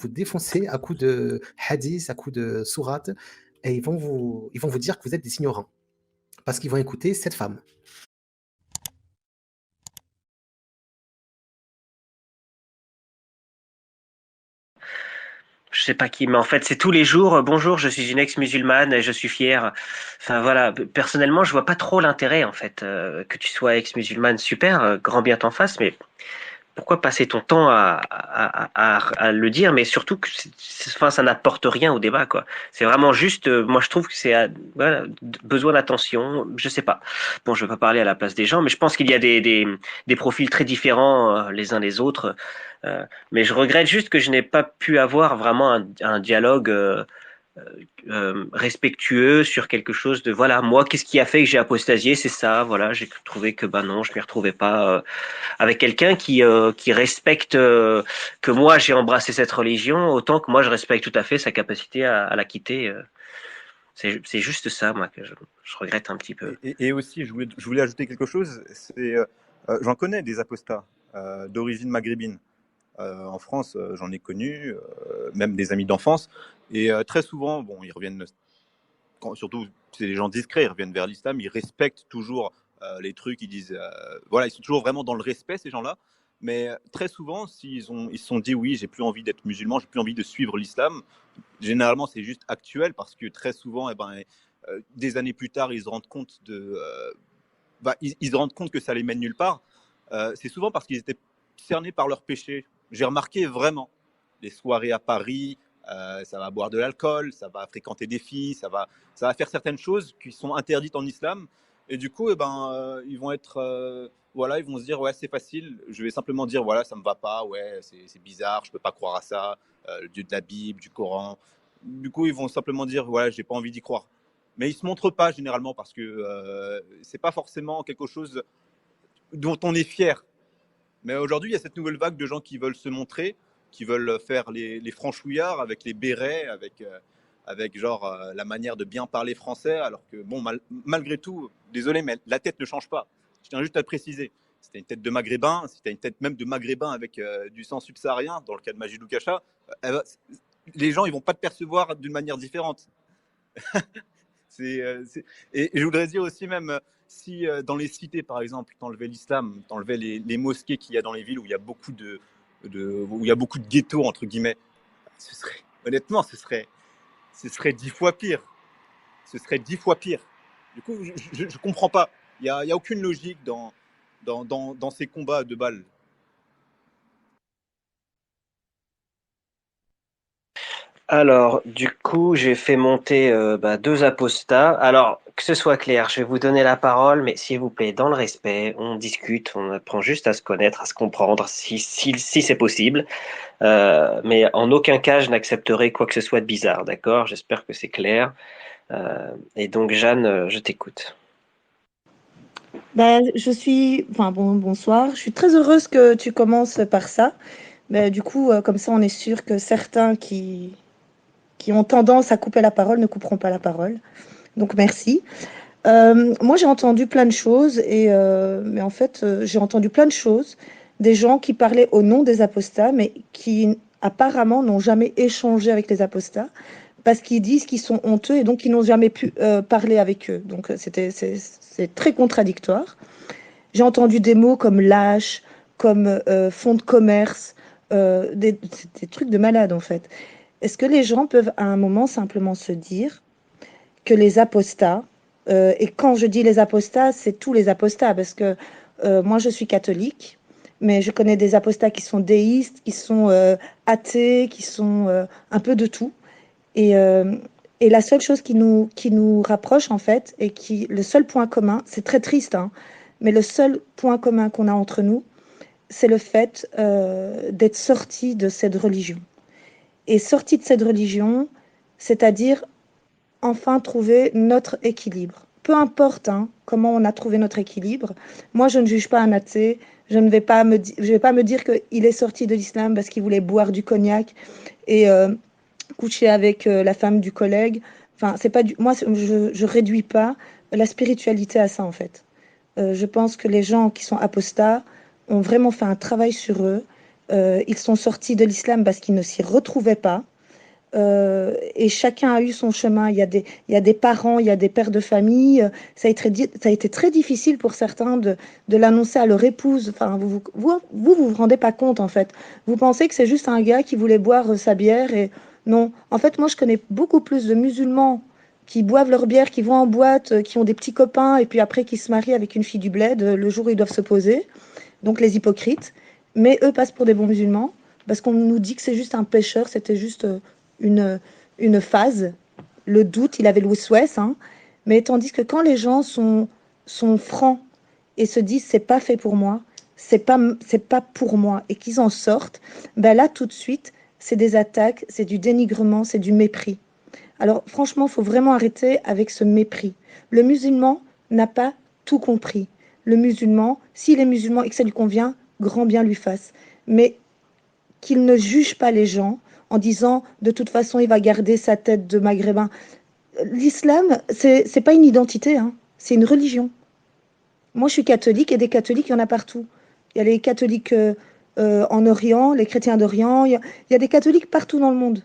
vous défoncer à coups de hadiths, à coups de sourates et ils vont vous dire que vous êtes des ignorants. Parce qu'ils vont écouter cette femme. Je sais pas qui, mais en fait, c'est tous les jours. Bonjour, je suis une ex-musulmane et je suis fière. Enfin voilà, personnellement, je vois pas trop l'intérêt en fait que tu sois ex-musulmane, super, grand bien t'en fasse, mais pourquoi passer ton temps à le dire, mais surtout que enfin, ça n'apporte rien au débat, quoi. C'est vraiment juste, moi je trouve que c'est voilà, besoin d'attention, je sais pas. Bon, je vais pas parler à la place des gens, mais je pense qu'il y a des profils très différents les uns des autres. Mais je regrette juste que je n'ai pas pu avoir vraiment un dialogue respectueux sur quelque chose de voilà, moi qu'est-ce qui a fait que j'ai apostasié, c'est ça, voilà, j'ai trouvé que bah non, je m'y retrouvais pas avec quelqu'un qui respecte que moi j'ai embrassé cette religion autant que moi je respecte tout à fait sa capacité à la quitter. C'est juste ça, moi, que je regrette un petit peu. Et aussi, je voulais ajouter quelque chose. J'en connais des apostats d'origine maghrébine. En France, j'en ai connu, même des amis d'enfance. Et très souvent, bon, ils reviennent, surtout c'est des gens discrets, ils reviennent vers l'islam, ils respectent toujours les trucs, ils disent, voilà, ils sont toujours vraiment dans le respect, ces gens-là. Mais très souvent, ils se sont dit, oui, j'ai plus envie d'être musulman, j'ai plus envie de suivre l'islam, généralement, c'est juste actuel parce que très souvent, des années plus tard, ils se rendent compte ils se rendent compte que ça les mène nulle part. C'est souvent parce qu'ils étaient cernés par leurs péchés. J'ai remarqué vraiment les soirées à Paris, ça va boire de l'alcool, ça va fréquenter des filles, ça va faire certaines choses qui sont interdites en islam. Et du coup, ils vont être, voilà, ils vont se dire, ouais, c'est facile. Je vais simplement dire, voilà, ça me va pas, ouais, c'est bizarre, je peux pas croire à ça, le Dieu de la Bible, du Coran. Du coup, ils vont simplement dire, voilà, j'ai pas envie d'y croire. Mais ils se montrent pas généralement parce que c'est pas forcément quelque chose dont on est fier. Mais aujourd'hui, il y a cette nouvelle vague de gens qui veulent se montrer, qui veulent faire les franchouillards avec les bérets, avec genre la manière de bien parler français, alors que bon, malgré tout, désolé, mais la tête ne change pas. Je tiens juste à le préciser. Si tu as une tête de maghrébin, si tu as une tête même de maghrébin avec du sang subsaharien, dans le cas de Majidou Kacha, les gens ils vont pas te percevoir d'une manière différente. C'est, et je voudrais dire aussi même, si dans les cités, par exemple, t'enlevais l'islam, t'enlevais les mosquées qu'il y a dans les villes où il y a beaucoup où il y a beaucoup de ghettos, entre guillemets, honnêtement, ce serait 10 fois pire. Ce serait 10 fois pire. Du coup, je comprends pas. Il y a aucune logique dans ces combats de balles. Alors, du coup, j'ai fait monter deux apostats. Alors, que ce soit clair, je vais vous donner la parole, mais s'il vous plaît, dans le respect, on discute, on apprend juste à se connaître, à se comprendre, si c'est possible. Mais en aucun cas, je n'accepterai quoi que ce soit de bizarre, d'accord? J'espère que c'est clair. Et donc, Jeanne, je t'écoute. Enfin bon, bonsoir. Je suis très heureuse que tu commences par ça. Du coup, comme ça, on est sûr que certains qui ont tendance à couper la parole ne couperont pas la parole. Donc merci. Moi, j'ai entendu plein de choses mais en fait, j'ai entendu plein de choses des gens qui parlaient au nom des apostats, mais qui apparemment n'ont jamais échangé avec les apostats parce qu'ils disent qu'ils sont honteux et donc ils n'ont jamais pu parler avec eux. Donc c'est très contradictoire. J'ai entendu des mots comme lâche, comme fonds de commerce, des trucs de malade en fait. Est-ce que les gens peuvent à un moment simplement se dire que les apostats, et quand je dis les apostats, c'est tous les apostats, parce que moi je suis catholique, mais je connais des apostats qui sont déistes, qui sont athées, qui sont un peu de tout. Et, euh, et la seule chose qui nous rapproche, en fait, le seul point commun, c'est très triste, hein, mais le seul point commun qu'on a entre nous, c'est le fait d'être sorti de cette religion. Et sorti de cette religion, c'est-à-dire enfin trouver notre équilibre. Peu importe hein, comment on a trouvé notre équilibre. Moi, je ne juge pas un athée. Je vais pas me dire qu'il est sorti de l'islam parce qu'il voulait boire du cognac et coucher avec la femme du collègue. Enfin, c'est pas du... Moi, je réduis pas la spiritualité à ça, en fait. Je pense que les gens qui sont apostats ont vraiment fait un travail sur eux. Ils sont sortis de l'islam parce qu'ils ne s'y retrouvaient pas. Et chacun a eu son chemin. Il y a des parents, il y a des pères de famille. Ça a été très difficile pour certains de l'annoncer à leur épouse. Enfin, vous rendez pas compte, en fait. Vous pensez que c'est juste un gars qui voulait boire sa bière et non. En fait, moi, je connais beaucoup plus de musulmans qui boivent leur bière, qui vont en boîte, qui ont des petits copains et puis après qui se marient avec une fille du bled le jour où ils doivent se poser. Donc les hypocrites. Mais eux passent pour des bons musulmans parce qu'on nous dit que c'est juste un pécheur, c'était juste une, une phase. Le doute, il avait le west hein. Mais tandis que quand les gens sont francs et se disent c'est pas fait pour moi, c'est pas pour moi et qu'ils en sortent, ben là tout de suite, c'est des attaques, c'est du dénigrement, c'est du mépris. Alors franchement, il faut vraiment arrêter avec ce mépris. Le musulman n'a pas tout compris. Le musulman, s'il est musulman et que ça lui convient, grand bien lui fasse. Mais qu'il ne juge pas les gens en disant de toute façon il va garder sa tête de maghrébin. L'islam, c'est pas une identité, hein, c'est une religion. Moi je suis catholique et des catholiques, il y en a partout. Il y a les catholiques en Orient, les chrétiens d'Orient, il y a des catholiques partout dans le monde.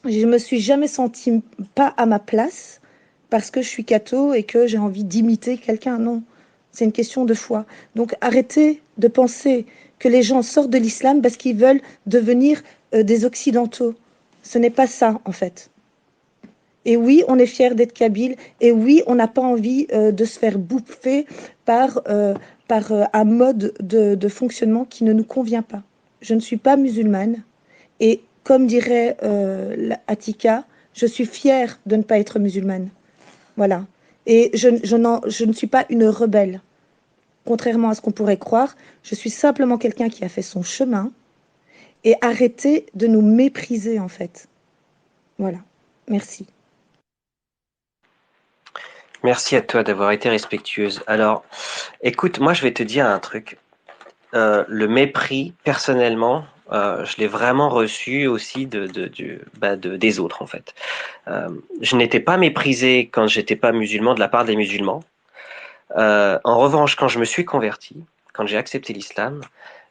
Je me suis jamais sentie pas à ma place parce que je suis catho et que j'ai envie d'imiter quelqu'un. Non, c'est une question de foi. Donc arrêtez de penser que les gens sortent de l'islam parce qu'ils veulent devenir des occidentaux. Ce n'est pas ça en fait. Et oui, on est fier d'être kabyle. Et oui, on n'a pas envie de se faire bouffer par un mode de fonctionnement qui ne nous convient pas. Je ne suis pas musulmane. Et comme dirait Attika, je suis fière de ne pas être musulmane. Voilà. Et je ne suis pas une rebelle. Contrairement à ce qu'on pourrait croire, je suis simplement quelqu'un qui a fait son chemin et arrêtez de nous mépriser en fait. Voilà. Merci. Merci à toi d'avoir été respectueuse. Alors, écoute, moi je vais te dire un truc. Le mépris, personnellement, je l'ai vraiment reçu aussi des autres en fait. Je n'étais pas méprisé quand j'étais pas musulman de la part des musulmans. En revanche, quand je me suis converti, quand j'ai accepté l'islam,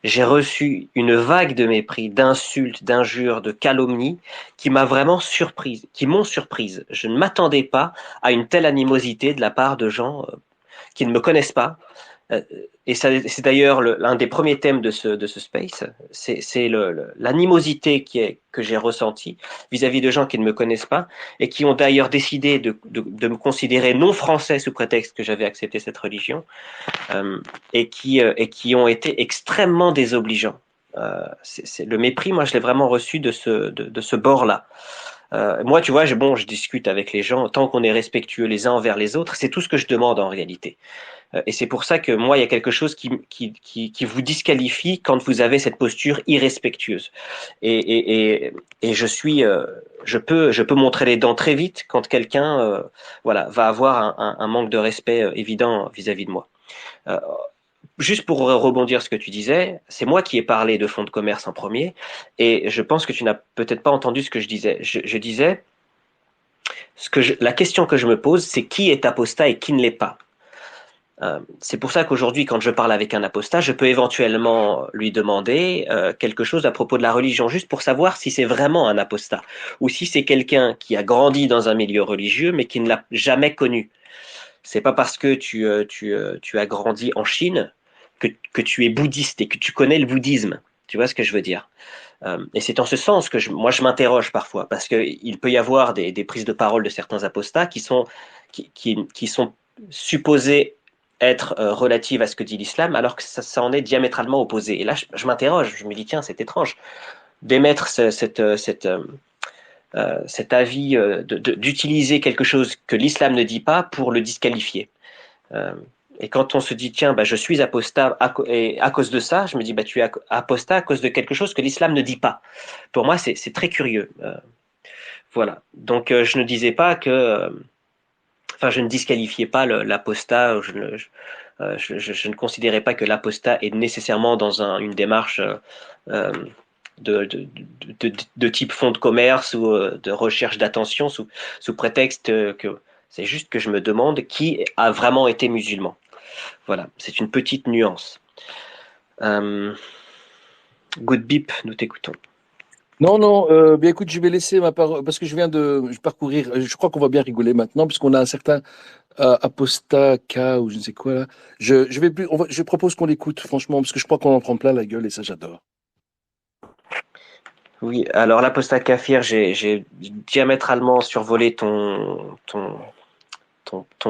j'ai reçu une vague de mépris, d'insultes, d'injures, de calomnies qui m'a vraiment surprise, qui m'ont surprise. Je ne m'attendais pas à une telle animosité de la part de gens qui ne me connaissent pas. Et c'est d'ailleurs l'un des premiers thèmes de ce space, c'est l'animosité que j'ai ressentie vis-à-vis de gens qui ne me connaissent pas et qui ont d'ailleurs décidé de me considérer non français sous prétexte que j'avais accepté cette religion et qui ont été extrêmement désobligeants. Le mépris, moi, je l'ai vraiment reçu de ce bord-là. Moi, tu vois, je discute avec les gens tant qu'on est respectueux les uns envers les autres. C'est tout ce que je demande en réalité. Et c'est pour ça que moi, il y a quelque chose qui vous disqualifie quand vous avez cette posture irrespectueuse. Et je peux montrer les dents très vite quand quelqu'un, voilà, va avoir un manque de respect évident vis-à-vis de moi. Euh, Juste pour rebondir ce que tu disais, c'est moi qui ai parlé de fonds de commerce en premier, et je pense que tu n'as peut-être pas entendu ce que je disais. Je disais, la question que je me pose, c'est qui est apostat et qui ne l'est pas. C'est pour ça qu'aujourd'hui, quand je parle avec un apostat, je peux éventuellement lui demander quelque chose à propos de la religion, juste pour savoir si c'est vraiment un apostat, ou si c'est quelqu'un qui a grandi dans un milieu religieux, mais qui ne l'a jamais connu. C'est pas parce que tu as grandi en Chine que tu es bouddhiste et que tu connais le bouddhisme. Tu vois ce que je veux dire? Et c'est en ce sens que moi je m'interroge parfois, parce qu'il peut y avoir des prises de parole de certains apostats qui sont supposées être relatives à ce que dit l'islam, alors que ça en est diamétralement opposé. Et là, je m'interroge, je me dis, tiens, c'est étrange d'émettre cet avis, d'utiliser quelque chose que l'islam ne dit pas pour le disqualifier. Et quand on se dit, tiens, bah, je suis apostat et à cause de ça, je me dis, bah, tu es apostat à cause de quelque chose que l'islam ne dit pas. Pour moi, c'est très curieux. Voilà. Donc, je ne disais pas que, enfin, je ne disqualifiais pas l'apostat. Je ne considérais pas que l'apostat est nécessairement dans une démarche euh, de type fonds de commerce ou de recherche d'attention sous prétexte que c'est juste que je me demande qui a vraiment été musulman. Voilà, c'est une petite nuance. Good Bip, nous t'écoutons. Non, non, bien écoute, je vais laisser ma parole, parce que je viens de parcourir, je crois qu'on va bien rigoler maintenant, puisqu'on a un certain Apostat K ou je ne sais quoi là. Je vais plus, je propose qu'on l'écoute, franchement, parce que je crois qu'on en prend plein la gueule et ça, j'adore. Oui, alors l'apostat Kafir, j'ai diamétralement survolé ton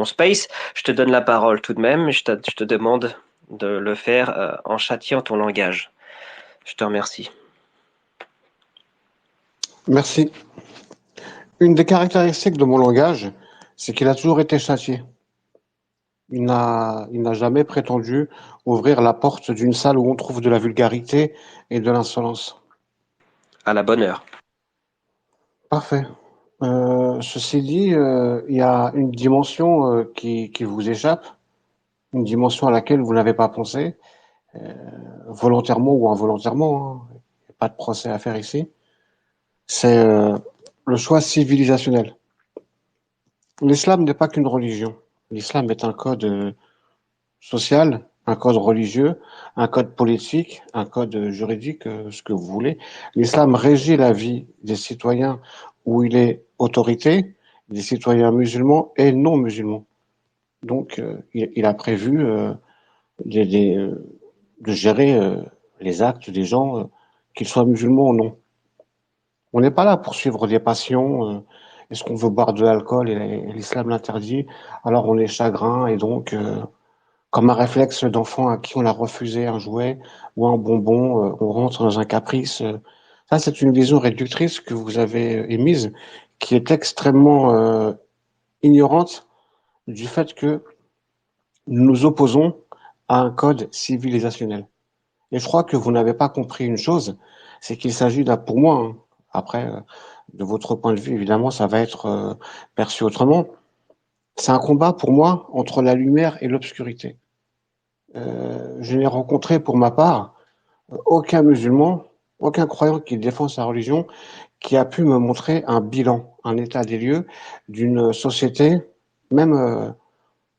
space. Je te donne la parole tout de même. Je te demande de le faire en châtiant ton langage. Je te remercie. Merci. Une des caractéristiques de mon langage, c'est qu'il a toujours été châtié. Il n'a jamais prétendu ouvrir la porte d'une salle où on trouve de la vulgarité et de l'insolence. À la bonne heure. Parfait. Ceci dit, il y a une dimension qui vous échappe, une dimension à laquelle vous n'avez pas pensé, volontairement ou involontairement, hein. Il n'y a pas de procès à faire ici. C'est le choix civilisationnel. L'islam n'est pas qu'une religion. L'islam est un code social, un code religieux, un code politique, un code juridique, ce que vous voulez. L'islam régit la vie des citoyens où il est autorité, des citoyens musulmans et non musulmans. Donc, il a prévu de gérer les actes des gens, qu'ils soient musulmans ou non. On n'est pas là pour suivre des passions. Est-ce qu'on veut boire de l'alcool et l'islam l'interdit? Alors on est chagrin et donc comme un réflexe d'enfant à qui on a refusé un jouet ou un bonbon, on rentre dans un caprice. Ça, c'est une vision réductrice que vous avez émise, qui est extrêmement ignorante du fait que nous nous opposons à un code civilisationnel. Et je crois que vous n'avez pas compris une chose, c'est qu'il s'agit là, pour moi, hein, après, de votre point de vue, évidemment, ça va être perçu autrement. C'est un combat pour moi entre la lumière et l'obscurité. Je n'ai rencontré pour ma part aucun musulman, aucun croyant qui défend sa religion, qui a pu me montrer un bilan, un état des lieux d'une société, même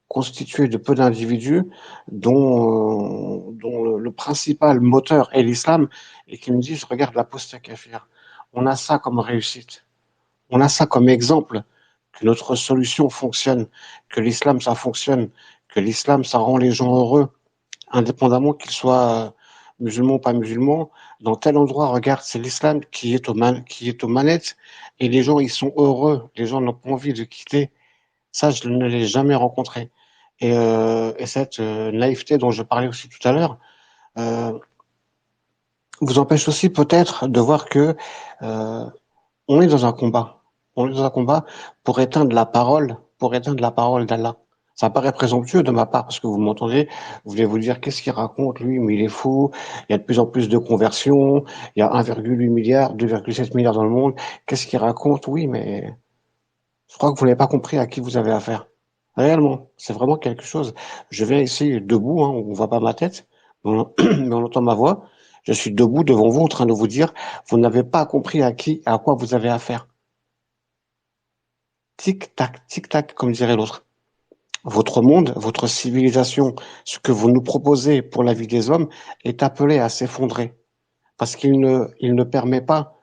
constituée de peu d'individus, dont le principal moteur est l'islam, et qui me disent, regarde l'apostat kafir, on a ça comme réussite, on a ça comme exemple, que notre solution fonctionne, que l'islam ça fonctionne, que l'islam ça rend les gens heureux, indépendamment qu'ils soient musulmans ou pas musulmans, dans tel endroit, regarde, c'est l'islam qui est aux manettes, et les gens, ils sont heureux, les gens n'ont pas envie de quitter. Ça, je ne l'ai jamais rencontré. Et cette naïveté dont je parlais aussi tout à l'heure, vous empêche aussi peut-être de voir que on est dans un combat. On est dans un combat pour éteindre la parole d'Allah. Ça paraît présomptueux de ma part parce que vous m'entendez, vous voulez vous dire qu'est-ce qu'il raconte lui, mais il est fou. Il y a de plus en plus de conversions, il y a 1,8 milliard, 2,7 milliards dans le monde. Qu'est-ce qu'il raconte? Oui, mais je crois que vous n'avez pas compris à qui vous avez affaire. Réellement, c'est vraiment quelque chose. Je viens ici debout, hein, on voit pas ma tête, mais on entend ma voix. Je suis debout devant vous en train de vous dire, vous n'avez pas compris à quoi vous avez affaire. Tic tac, comme dirait l'autre. Votre monde, votre civilisation, ce que vous nous proposez pour la vie des hommes est appelé à s'effondrer parce il ne permet pas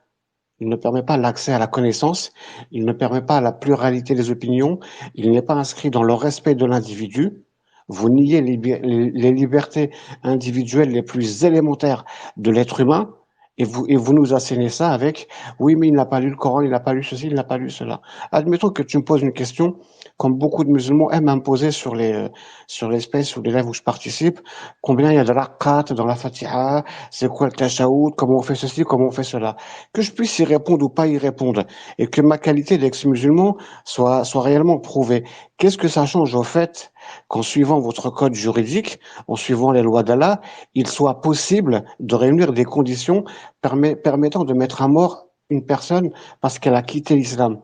l'accès à la connaissance, il ne permet pas la pluralité des opinions, il n'est pas inscrit dans le respect de l'individu. Vous niez les libertés individuelles les plus élémentaires de l'être humain et vous nous assénez ça avec oui, mais il n'a pas lu le Coran, il n'a pas lu ceci, il n'a pas lu cela. Admettons que tu me poses une question, comme beaucoup de musulmans aiment imposer sur l'espèce ou les lives où je participe, combien il y a de raqat dans la Fatiha, c'est quoi le tashaoud, comment on fait ceci, comment on fait cela. Que je puisse y répondre ou pas y répondre et que ma qualité d'ex-musulman soit réellement prouvée. Qu'est-ce que ça change au fait qu'en suivant votre code juridique, en suivant les lois d'Allah, il soit possible de réunir des conditions permettant de mettre à mort une personne parce qu'elle a quitté l'islam?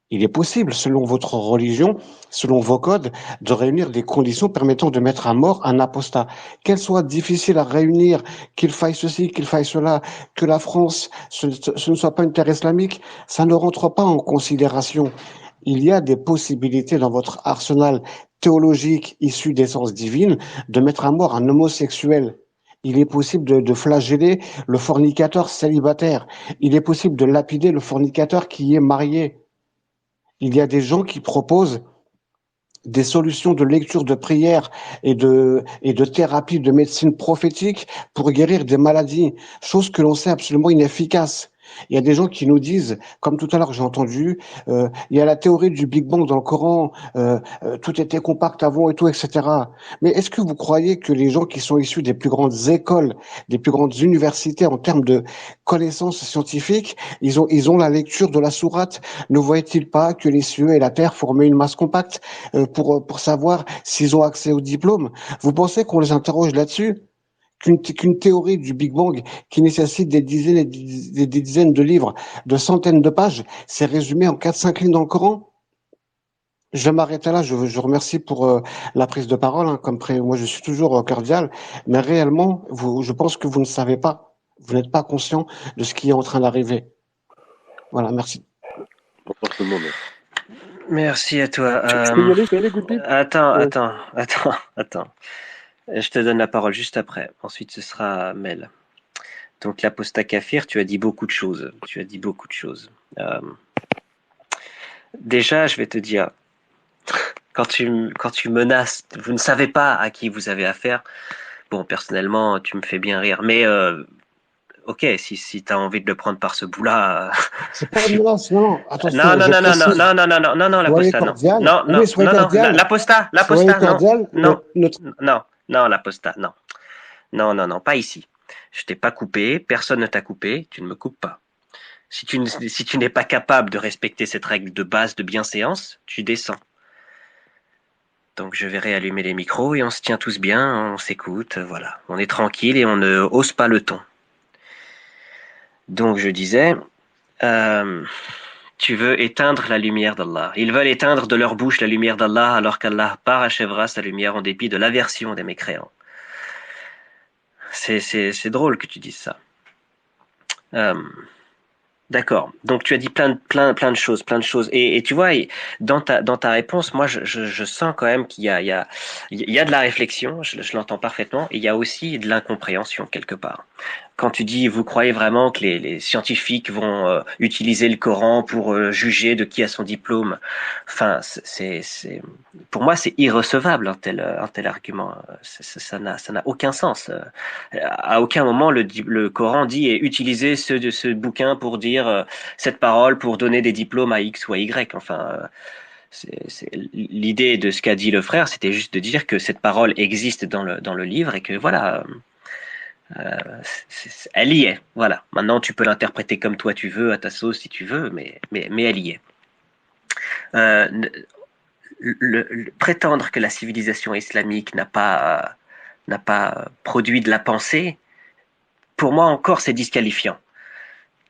Il est possible, selon votre religion, selon vos codes, de réunir des conditions permettant de mettre à mort un apostat. Qu'elle soit difficile à réunir, qu'il faille ceci, qu'il faille cela, que la France, ce ne soit pas une terre islamique, ça ne rentre pas en considération. Il y a des possibilités dans votre arsenal théologique issu d'essence divine de mettre à mort un homosexuel. Il est possible de flageller le fornicateur célibataire. Il est possible de lapider le fornicateur qui est marié. Il y a des gens qui proposent des solutions de lecture de prière et de thérapie de médecine prophétique pour guérir des maladies, chose que l'on sait absolument inefficace. Il y a des gens qui nous disent, comme tout à l'heure j'ai entendu, il y a la théorie du Big Bang dans le Coran, tout était compact avant et tout, etc. Mais est-ce que vous croyez que les gens qui sont issus des plus grandes écoles, des plus grandes universités en termes de connaissances scientifiques, ils ont la lecture de la sourate? Ne voient-ils pas que les cieux et la terre formaient une masse compacte pour savoir s'ils ont accès au diplôme? Vous pensez qu'on les interroge là-dessus? Qu'une théorie du Big Bang qui nécessite des dizaines et des dizaines de livres, de centaines de pages, c'est résumé en 4-5 lignes dans le Coran? Je vais m'arrêter là. Je vous remercie pour la prise de parole. Hein, moi, je suis toujours cordial, mais réellement, je pense que vous ne savez pas, vous n'êtes pas conscient de ce qui est en train d'arriver. Voilà, merci. Bonsoir tout le monde. Merci à toi. Je peux y aller, Goodby? Attends. Je te donne la parole juste après. Ensuite, ce sera Mel. Donc, l'apostat kafir, tu as dit beaucoup de choses. Déjà, je vais te dire, quand tu menaces, vous ne savez pas à qui vous avez affaire. Bon, personnellement, tu me fais bien rire. Mais, ok, si tu as envie de le prendre par ce bout-là. C'est pas une menace, non. Attention, Non, Soyez l'apostat, non. cordial. Non, Oui, soyez cordial. l'apostat, Soyez non. cordial. Non, l'apostat, non. Non, pas ici. Je t'ai pas coupé, personne ne t'a coupé, tu ne me coupes pas. Si tu n'es pas capable de respecter cette règle de base de bienséance, tu descends. Donc je vais réallumer les micros et on se tient tous bien, on s'écoute, voilà. On est tranquille et on ne hausse pas le ton. Donc je disais, tu veux éteindre la lumière d'Allah. Ils veulent éteindre de leur bouche la lumière d'Allah alors qu'Allah parachèvera sa lumière en dépit de l'aversion des mécréants. C'est drôle que tu dises ça. D'accord. Donc tu as dit plein de choses. Et tu vois, dans ta réponse, moi je sens quand même qu'il y a de la réflexion, je l'entends parfaitement, et il y a aussi de l'incompréhension quelque part. Quand tu dis, vous croyez vraiment que les scientifiques vont utiliser le Coran pour juger de qui a son diplôme? Enfin, pour moi, c'est irrecevable un tel argument. Ça n'a aucun sens. À aucun moment le Coran dit et utilisez ce bouquin pour dire cette parole pour donner des diplômes à X ou à Y. Enfin, l'idée de ce qu'a dit le frère, c'était juste de dire que cette parole existe dans le livre et que voilà. Elle y est, voilà. Maintenant, tu peux l'interpréter comme toi tu veux, à ta sauce si tu veux, mais elle y est. Prétendre que la civilisation islamique n'a pas produit de la pensée, pour moi encore, c'est disqualifiant.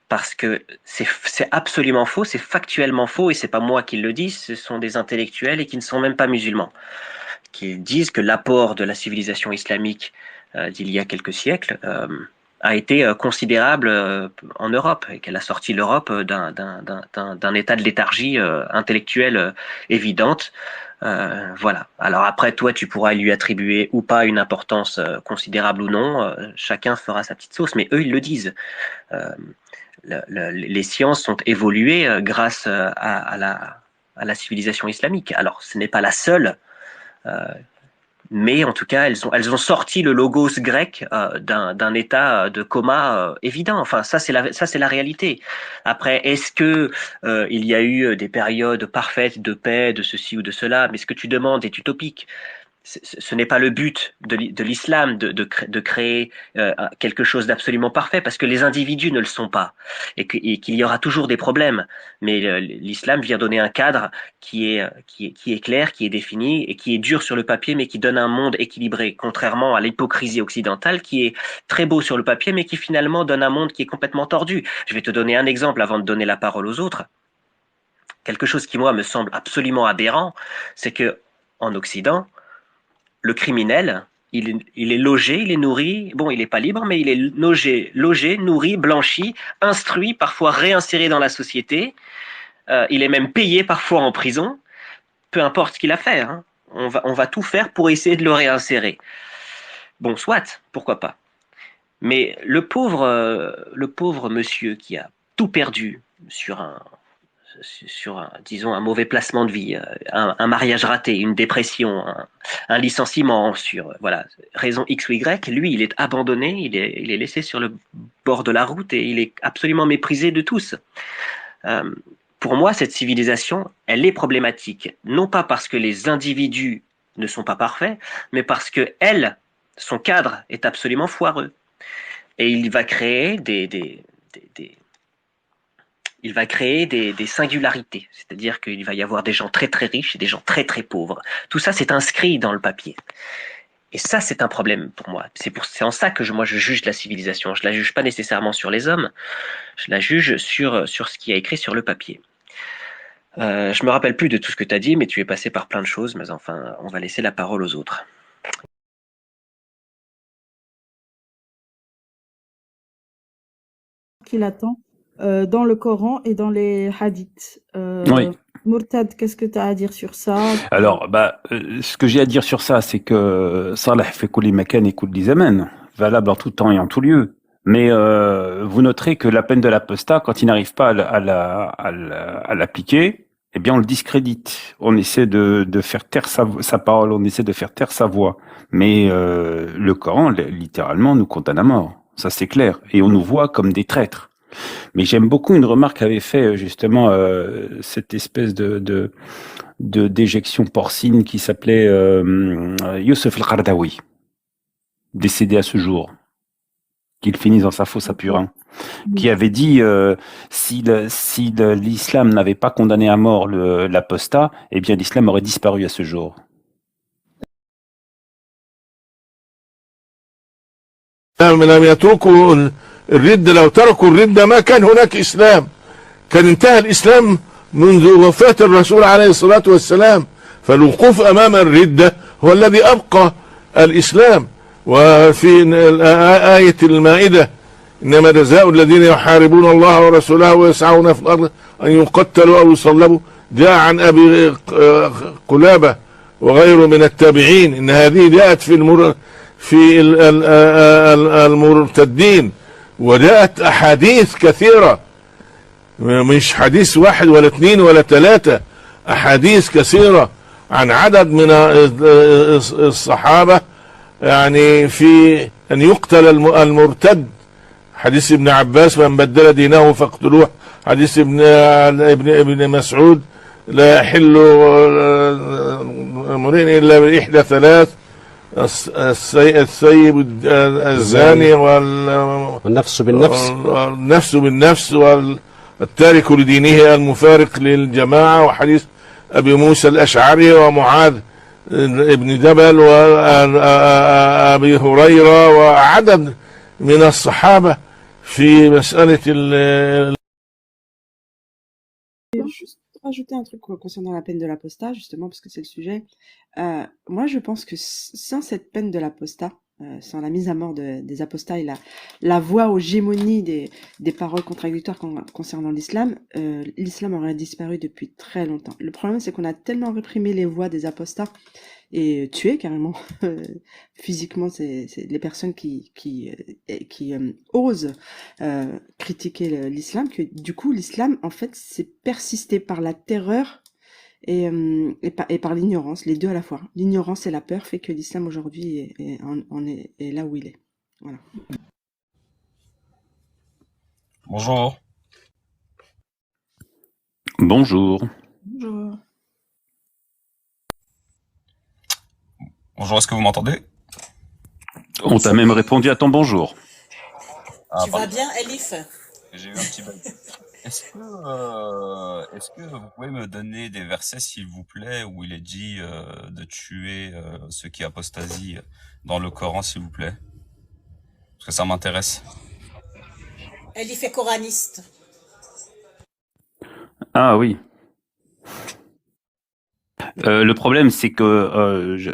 Parce que c'est absolument faux, c'est factuellement faux, et c'est pas moi qui le dis, ce sont des intellectuels et qui ne sont même pas musulmans, qui disent que l'apport de la civilisation islamique d'il y a quelques siècles a été considérable en Europe et qu'elle a sorti l'Europe d'un état de léthargie intellectuelle évidente. Voilà. Alors après, toi, tu pourras lui attribuer ou pas une importance considérable ou non. Chacun fera sa petite sauce, mais eux, ils le disent. Les sciences ont évolué grâce à la civilisation islamique. Alors, ce n'est pas la seule. Mais en tout cas, elles ont sorti le logos grec d'un état de coma évident. Enfin, ça c'est la réalité. Après, est-ce que il y a eu des périodes parfaites de paix, de ceci ou de cela? Mais ce que tu demandes est utopique. Ce n'est pas le but de l'islam de créer quelque chose d'absolument parfait, parce que les individus ne le sont pas, et qu'il y aura toujours des problèmes. Mais l'islam vient donner un cadre qui est clair, qui est défini, et qui est dur sur le papier, mais qui donne un monde équilibré, contrairement à l'hypocrisie occidentale, qui est très beau sur le papier, mais qui finalement donne un monde qui est complètement tordu. Je vais te donner un exemple avant de donner la parole aux autres. Quelque chose qui, moi, me semble absolument aberrant, c'est que en Occident, le criminel, il est logé, il est nourri, bon, il n'est pas libre, mais il est logé, nourri, blanchi, instruit, parfois réinséré dans la société. Il est même payé parfois en prison, peu importe ce qu'il a fait. Hein. On va tout faire pour essayer de le réinsérer. Bon, soit, pourquoi pas. Mais le pauvre monsieur qui a tout perdu sur un, disons, un mauvais placement de vie, un mariage raté, une dépression, un licenciement sur, voilà, raison X ou Y, lui, il est abandonné, il est laissé sur le bord de la route et il est absolument méprisé de tous. Euh, pour moi, cette civilisation, elle est problématique, non pas parce que les individus ne sont pas parfaits, mais parce que elle, son cadre est absolument foireux. Et il va créer des il va créer des singularités, c'est-à-dire qu'il va y avoir des gens très très riches et des gens très très pauvres. Tout ça, c'est inscrit dans le papier. Et ça, c'est un problème pour moi. C'est en ça que moi je juge la civilisation. Je la juge pas nécessairement sur les hommes, je la juge sur ce qui est écrit sur le papier. Je me rappelle plus de tout ce que tu as dit, mais tu es passé par plein de choses. Mais enfin, on va laisser la parole aux autres. Qu'il attend dans le Coran et dans les hadiths. Oui. Murtad, qu'est-ce que tu as à dire sur ça? Alors, ce que j'ai à dire sur ça, c'est que Salah fait kulli makan et kulli zaman, valable en tout temps et en tout lieu. Mais vous noterez que la peine de l'apostat, quand il n'arrive pas à l'appliquer, eh bien on le discrédite. On essaie de faire taire sa parole, on essaie de faire taire sa voix. Mais le Coran, littéralement, nous condamne à mort. Ça c'est clair. Et on nous voit comme des traîtres. Mais j'aime beaucoup une remarque qu'avait fait justement cette espèce d'éjection porcine qui s'appelait Youssef El-Qaradawi, décédé à ce jour, qu'il finisse dans sa fosse à Purin, qui avait dit si l'islam n'avait pas condamné à mort l'apostat, eh bien l'islam aurait disparu à ce jour. لم يتركوا الردة، لو تركوا الردة ما كان هناك إسلام، كان انتهى الإسلام منذ وفاة الرسول عليه الصلاة والسلام. فالوقوف أمام الردة هو الذي أبقى الإسلام. وفي آية المائدة إنما جزاء الذين يحاربون الله ورسوله ويسعون في الأرض أن يقتلوا أو يصلبوا، جاء عن أبي قلابة وغيره من التابعين إن هذه جاءت في المرتدين، وجاءت أحاديث كثيرة، مش حديث واحد ولا اثنين ولا ثلاثة، أحاديث كثيرة عن عدد من الصحابة يعني في أن يقتل المرتد. حديث ابن عباس من بدل دينه فاقتلوه، حديث ابن مسعود لا يحل امرئ إلا بإحدى ثلاث، الثيب الزاني والنفس بالنفس، والنفس بالنفس، والتارك لدينه المفارق للجماعة. وحديث أبي موسى الأشعري ومعاذ ابن جبل وأبي هريرة وعدد من الصحابة في مسألة Juste rajouter un truc concernant la peine de l'apostat, justement, parce que c'est le sujet. Moi, je pense que sans cette peine de l'apostat, sans la mise à mort des apostats et la voie aux gémonies des paroles contradictoires concernant l'islam, l'islam aurait disparu depuis très longtemps. Le problème, c'est qu'on a tellement réprimé les voix des apostats et tué carrément physiquement c'est les personnes qui osent critiquer l'islam, que du coup l'islam en fait c'est persisté par la terreur et par l'ignorance, les deux à la fois. L'ignorance et la peur fait que l'islam aujourd'hui est là où il est. Voilà. Bonjour. Bonjour. Bonjour. Bonjour, est-ce que vous m'entendez? On t'a même répondu à ton bonjour. Ah, Tu vas bien, Elif? J'ai eu un petit bug. Est-ce que vous pouvez me donner des versets, s'il vous plaît, où il est dit de tuer ceux qui apostasient dans le Coran, s'il vous plaît? Parce que ça m'intéresse. Elif est coraniste. Ah oui. Le problème, c'est que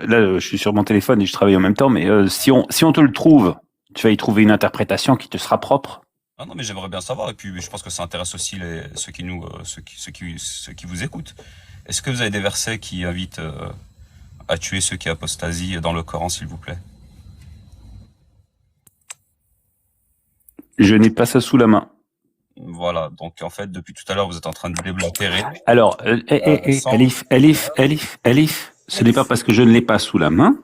là, je suis sur mon téléphone et je travaille en même temps, mais si on te le trouve, tu vas y trouver une interprétation qui te sera propre. Ah non, mais j'aimerais bien savoir, et puis je pense que ça intéresse aussi ceux qui vous écoutent. Est-ce que vous avez des versets qui invitent à tuer ceux qui apostasient dans le Coran, s'il vous plaît? Je n'ai pas ça sous la main. Voilà, donc en fait, depuis tout à l'heure, vous êtes en train de déblatérer. Alors, Sans- Elif, ce n'est pas parce que je ne l'ai pas sous la main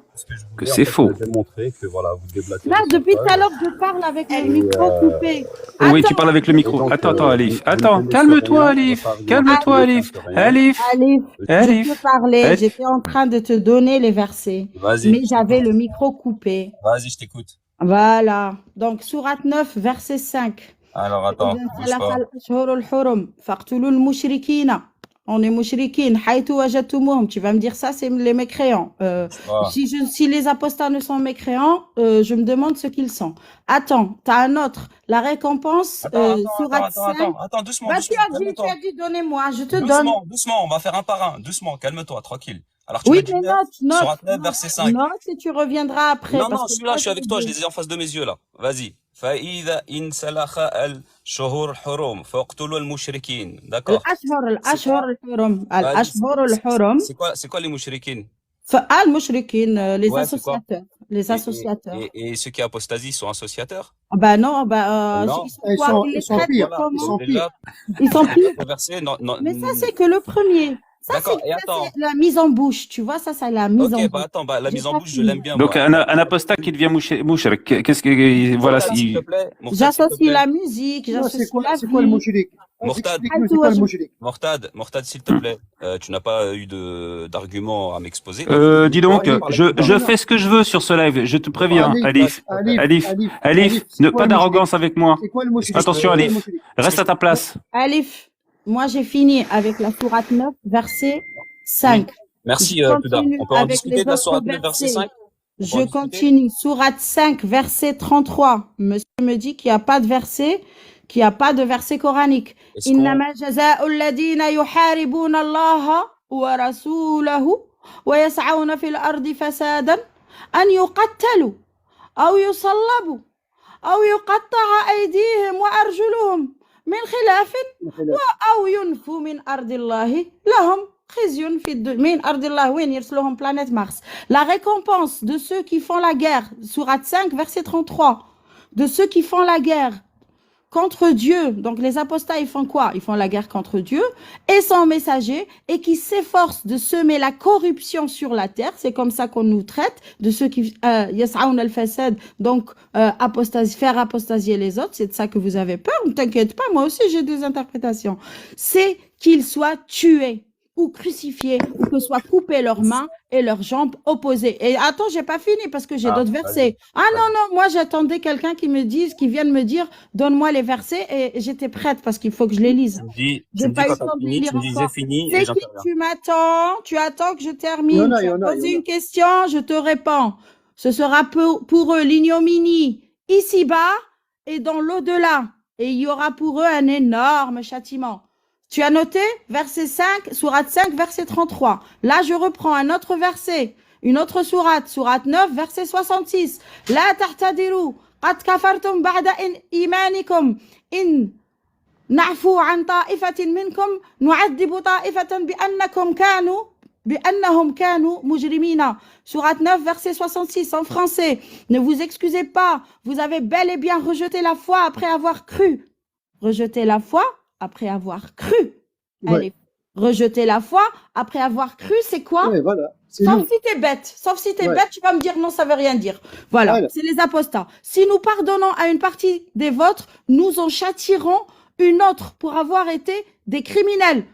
que c'est faux. Démontrer que voilà, vous déblatérez. Là, depuis tout à l'heure, je parle avec le micro coupé. Oui, tu Attends, parles avec le micro. Attends, Elif. Attends, calme-toi, Elif. Calme-toi, Elif. Elif. Alif, je Elif. te parlais, Elif. j'étais en train de te donner les versets, Vas-y. mais j'avais le micro coupé. Vas-y, je t'écoute. Voilà. Donc, sourate 9, verset 5. Alors, attends, إذا bouge انسلخ pas. الأشهر الحرم فاقتلوا المشركين. On est mouchrikin, حيث وجدتموهم. Tu vas me dire ça, c'est les mécréants. Voilà. Si les apostats ne sont mécréants, je me demande ce qu'ils sont. Attends, t'as un autre. La récompense, sourate 5. Attends, doucement, Bah, doucement, tu calme-toi. as dit, donnez-moi, je te donne. Doucement, on va faire un par un. Doucement, calme-toi, tranquille. Alors, tu Oui, me dis mais 9, note, surat 9, verset 5. note et tu reviendras après. Non, parce non, que celui-là, moi, je suis avec toi, je dis- les ai en face de mes yeux, là. Vas-y. فإذا انسلخ الشهور الحرم فاقتلوا المشركين. D'accord. الأشهر الحرم Vas-y, الأشهر الحرم c'est quoi les mouchriquines? المشركين les Ouais, c'est quoi? associateurs les associateurs. Et ceux qui apostasient sont associateurs? Ah bah non, bah, Non. ils sont quoi? Ils les traitent Voilà, comment? déjà, Ils sont pires. ce verset, non, Mais ça, c'est que le premier. Ça, D'accord, et ça, attends. c'est la mise en bouche, tu vois, ça, c'est la mise en Ok, bouche. bah attends, bah, la J'ai mise en pas bouche, je fini. l'aime bien, Donc, moi. un apostat qui devient mouchrik, qu'est-ce que, voilà, Mourtad, s'il si, te plaît. Mourtad, s'il te J'associe plaît. la musique, j'associe la C'est quoi le vie. mouchirik? Mourtad, Mourtad, s'il te plaît. Tu n'as pas eu d'argument à m'exposer. dis donc, je fais ce que je veux sur ce live, je te préviens, Alif, pas d'arrogance avec moi. C'est quoi le mouchirik? Attention, Alif, reste à ta place. Alif, moi, j'ai fini avec la sourate 9, verset 5. Merci, Je Puda. continue On peut en avec discuter les de la autres sourate 9, verset 5? Je continue. Sourate 5, verset 33. Monsieur me dit qu'il n'y a pas de verset, qu'il n'y a pas de verset coranique. Est-ce qu'on- إنما جزاء الذين يحاربون الله ورسوله ويسعون في الأرض فسادا أن يقتلوا أو يصلبوا أو يقطع أيديهم وأرجلهم من خلاف أو ينفوا من أرض الله لهم خزي في من أرض الله وين يرسلهم planète Mars. La récompense de ceux qui font la guerre, sourate 5, verset 33, de ceux qui font la guerre contre Dieu. Donc les apostats, ils font quoi? Ils font la guerre contre Dieu et son messager et qui s'efforcent de semer la corruption sur la terre. C'est comme ça qu'on nous traite, de ceux qui yas'aoun al-fasad, donc faire apostasier les autres. C'est de ça que vous avez peur. Ne t'inquiète pas, moi aussi j'ai des interprétations. C'est qu'ils soient tués ou crucifiés, ou que soient coupées leurs mains et leurs jambes opposées. Et attends, j'ai pas fini parce que j'ai d'autres versets. Ah non, moi j'attendais quelqu'un qui vienne me dire, donne-moi les versets et j'étais prête parce qu'il faut que je les lise. Tu J'ai me dis pas eu quand le temps t'as de fini, lire tu me dis j'ai encore. fini et C'est qui j'interviens. tu m'attends? Tu attends que je termine. Il y en a, Tu as posé il y en a. une question, je te réponds. Ce sera pour eux l'ignominie ici-bas et dans l'au-delà. Et il y aura pour eux un énorme châtiment. Tu as noté verset 5, sourate 5, verset 33. Là, je reprends un autre verset, une autre sourate 9, verset 66. La ta'tadiru, qad kafartum ba'da imanikum, in na'fu an ta'ifatin minkum, nu'addibu ta'ifatan bi'annahum kanu mujrimina. Sourate 9, verset 66 en français. Ne vous excusez pas, vous avez bel et bien rejeté la foi après avoir cru. Rejeter la foi après avoir cru. Ouais. Allez, rejeter la foi après avoir cru, c'est quoi? Ouais, voilà. C'est Sauf nous. si t'es bête. Sauf si t'es Ouais. bête, tu vas me dire non, ça veut rien dire. Voilà, Voilà. c'est les apostats. Si nous pardonnons à une partie des vôtres, nous en châtierons une autre pour avoir été des criminels.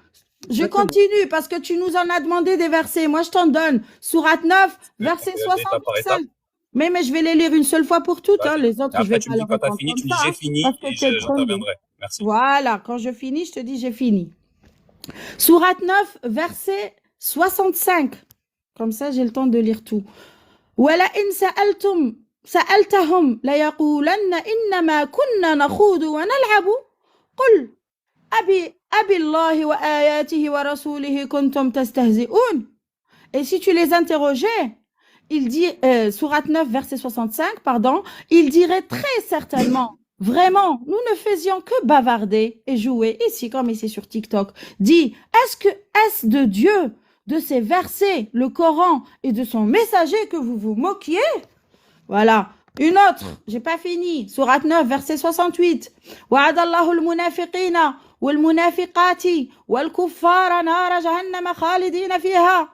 Je Exactement. continue parce que tu nous en as demandé des versets. Moi, je t'en donne. Sourate 9, verset Tu peux y aller étape par 65. étape. Mais je vais les lire une seule fois pour toutes. Hein. Vas-y. Les autres, Et je vais après, tu pas me dis leur quand t'as répondre fini, comme tu me dis ça. j'ai fini Parce que et t'es le premier. j'interviendrai. Merci. Voilà, quand je finis, je te dis j'ai fini. Sourate 9, verset 65. Comme ça, j'ai le temps de lire tout. وَلَئِنْ سَأَلْتَهُمْ لَيَقُولَنَّ إِنَّمَا كُنَّا نَخُوضُ وَنَلْعَبُ قُلْ أَبِي اللَّهِ وَآيَاتِهِ وَرَسُولِهِ كُنْتُمْ تَسْتَهْزِئُونَ. Et si tu les interrogeais, il dit, sourate 9, verset 65, pardon, il dirait très certainement, vraiment, nous ne faisions que bavarder et jouer, ici comme ici sur TikTok. Dit, est-ce de Dieu, de ses versets, le Coran et de son messager que vous vous moquiez? Voilà. Une autre, j'ai pas fini. Sourate 9, verset 68. وعد الله المنافقين والمنافقات والكفار نار جهنم خالدين فيها.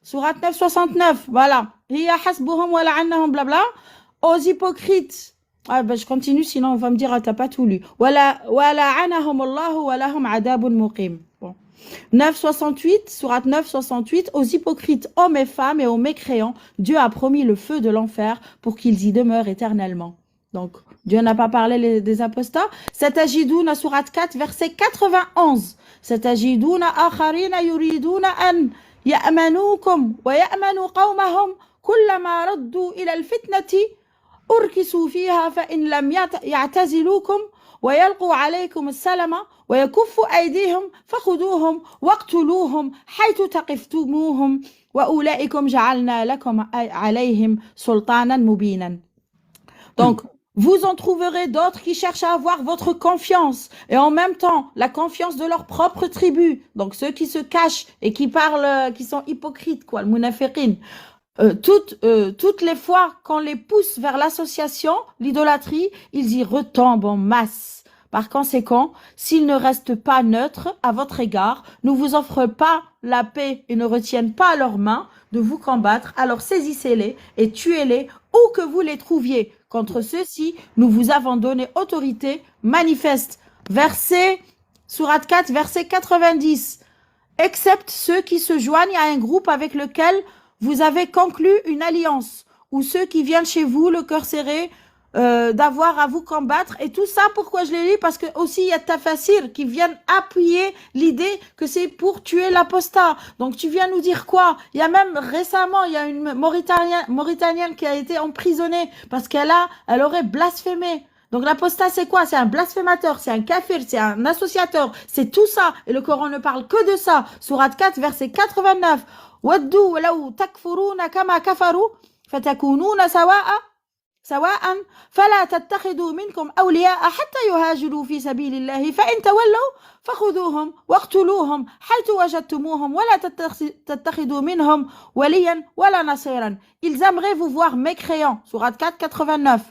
Sourate 9, 69. Voilà. هي حسبهم ولعنهم blabla. Aux hypocrites. Ah ben je continue, sinon on va me dire ah, t'as pas tout lu. ولعنهم الله ولهم عذاب مقيم. Bon. 9,68, sourate 9,68, aux hypocrites, hommes et femmes et aux mécréants, Dieu a promis le feu de l'enfer pour qu'ils y demeurent éternellement. Donc, Dieu n'a pas parlé des apostats. Satajidouna, sourate 4, verset 91. Satajidouna akharina yuriduna an ya'manukum wa ya'manu qawmahum kullama raddu ila al-fitnati urkisu fiha fa in lam ya'tazilukum ويلقوا عليكم السلام ويكفوا أيديهم فخذوهم واقتلوهم حيث ثقفتموهم وأولئكم جعلنا لكم عليهم سلطانا مبينا. Donc, vous en trouverez d'autres qui cherchent à avoir votre confiance et en même temps la confiance de leur propre tribu. Donc, ceux qui se cachent et qui parlent, qui sont hypocrites, quoi, le munafiqin. Toutes les fois qu'on les pousse vers l'association, l'idolâtrie, ils y retombent en masse. Par conséquent, s'ils ne restent pas neutres à votre égard, ne vous offrent pas la paix et ne retiennent pas à leurs mains de vous combattre, alors saisissez-les et tuez-les où que vous les trouviez. Contre ceux-ci, nous vous avons donné autorité manifeste. Sourate 4, verset 90. Excepte ceux qui se joignent à un groupe avec lequel vous avez conclu une alliance, ou ceux qui viennent chez vous, le cœur serré, d'avoir à vous combattre. Et tout ça, pourquoi je l'ai lu? Parce que aussi il y a Tafassir qui viennent appuyer l'idée que c'est pour tuer l'apostat. Donc tu viens nous dire quoi? Il y a même récemment, il y a une Mauritanienne qui a été emprisonnée parce qu'elle aurait blasphémé. Donc l'apostat c'est quoi? C'est un blasphémateur, c'est un kafir, c'est un associateur, c'est tout ça. Et le Coran ne parle que de ça. Sourate 4, verset 89. وَدُّوا وَلَوْ تَكْفُرُونَ كَمَا كَفَرُوا فَتَكُونُونَ سواء فلا تتخذوا منكم أولياء حتى يهاجروا في سبيل الله فإن تولوا فخذوهم واقتلوهم حيث وجدتموهم ولا تتخذوا منهم وليا ولا نصيرا. Ils aimeraient vous voir mécréants. Sourate 4, 89.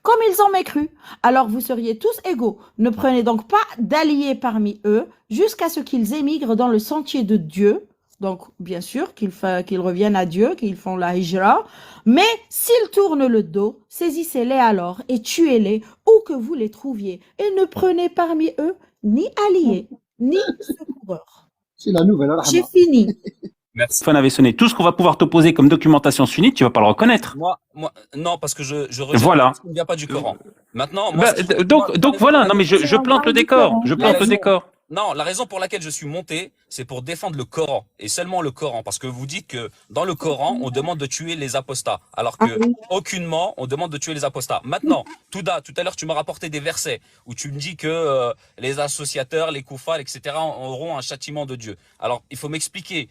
Comme ils ont mécru, alors vous seriez tous égaux. Ne prenez donc pas d'alliés parmi eux jusqu'à ce qu'ils émigrent dans le sentier de Dieu. Donc, bien sûr, qu'ils reviennent à Dieu, qu'ils font la hijra. Mais s'ils tournent le dos, saisissez-les alors et tuez-les où que vous les trouviez. Et ne prenez parmi eux ni alliés, ni secoureurs. C'est la nouvelle. J'ai fini. Merci. Téléphone avait sonné. Tout ce qu'on va pouvoir t'opposer comme documentation sunnite, tu vas pas le reconnaître. Moi, non, parce que je rejette Voilà. ce qui ne vient pas du Coran. Maintenant, moi, Donc voilà, non mais je plante le décor. Je plante le décor. Non, la raison pour laquelle je suis monté, c'est pour défendre le Coran et seulement le Coran, parce que vous dites que dans le Coran, on demande de tuer les apostats, alors que aucunement on demande de tuer les apostats. Maintenant, tout à l'heure, tu m'as rapporté des versets où tu me dis que les associateurs, les koufars, etc. auront un châtiment de Dieu. Alors, il faut m'expliquer,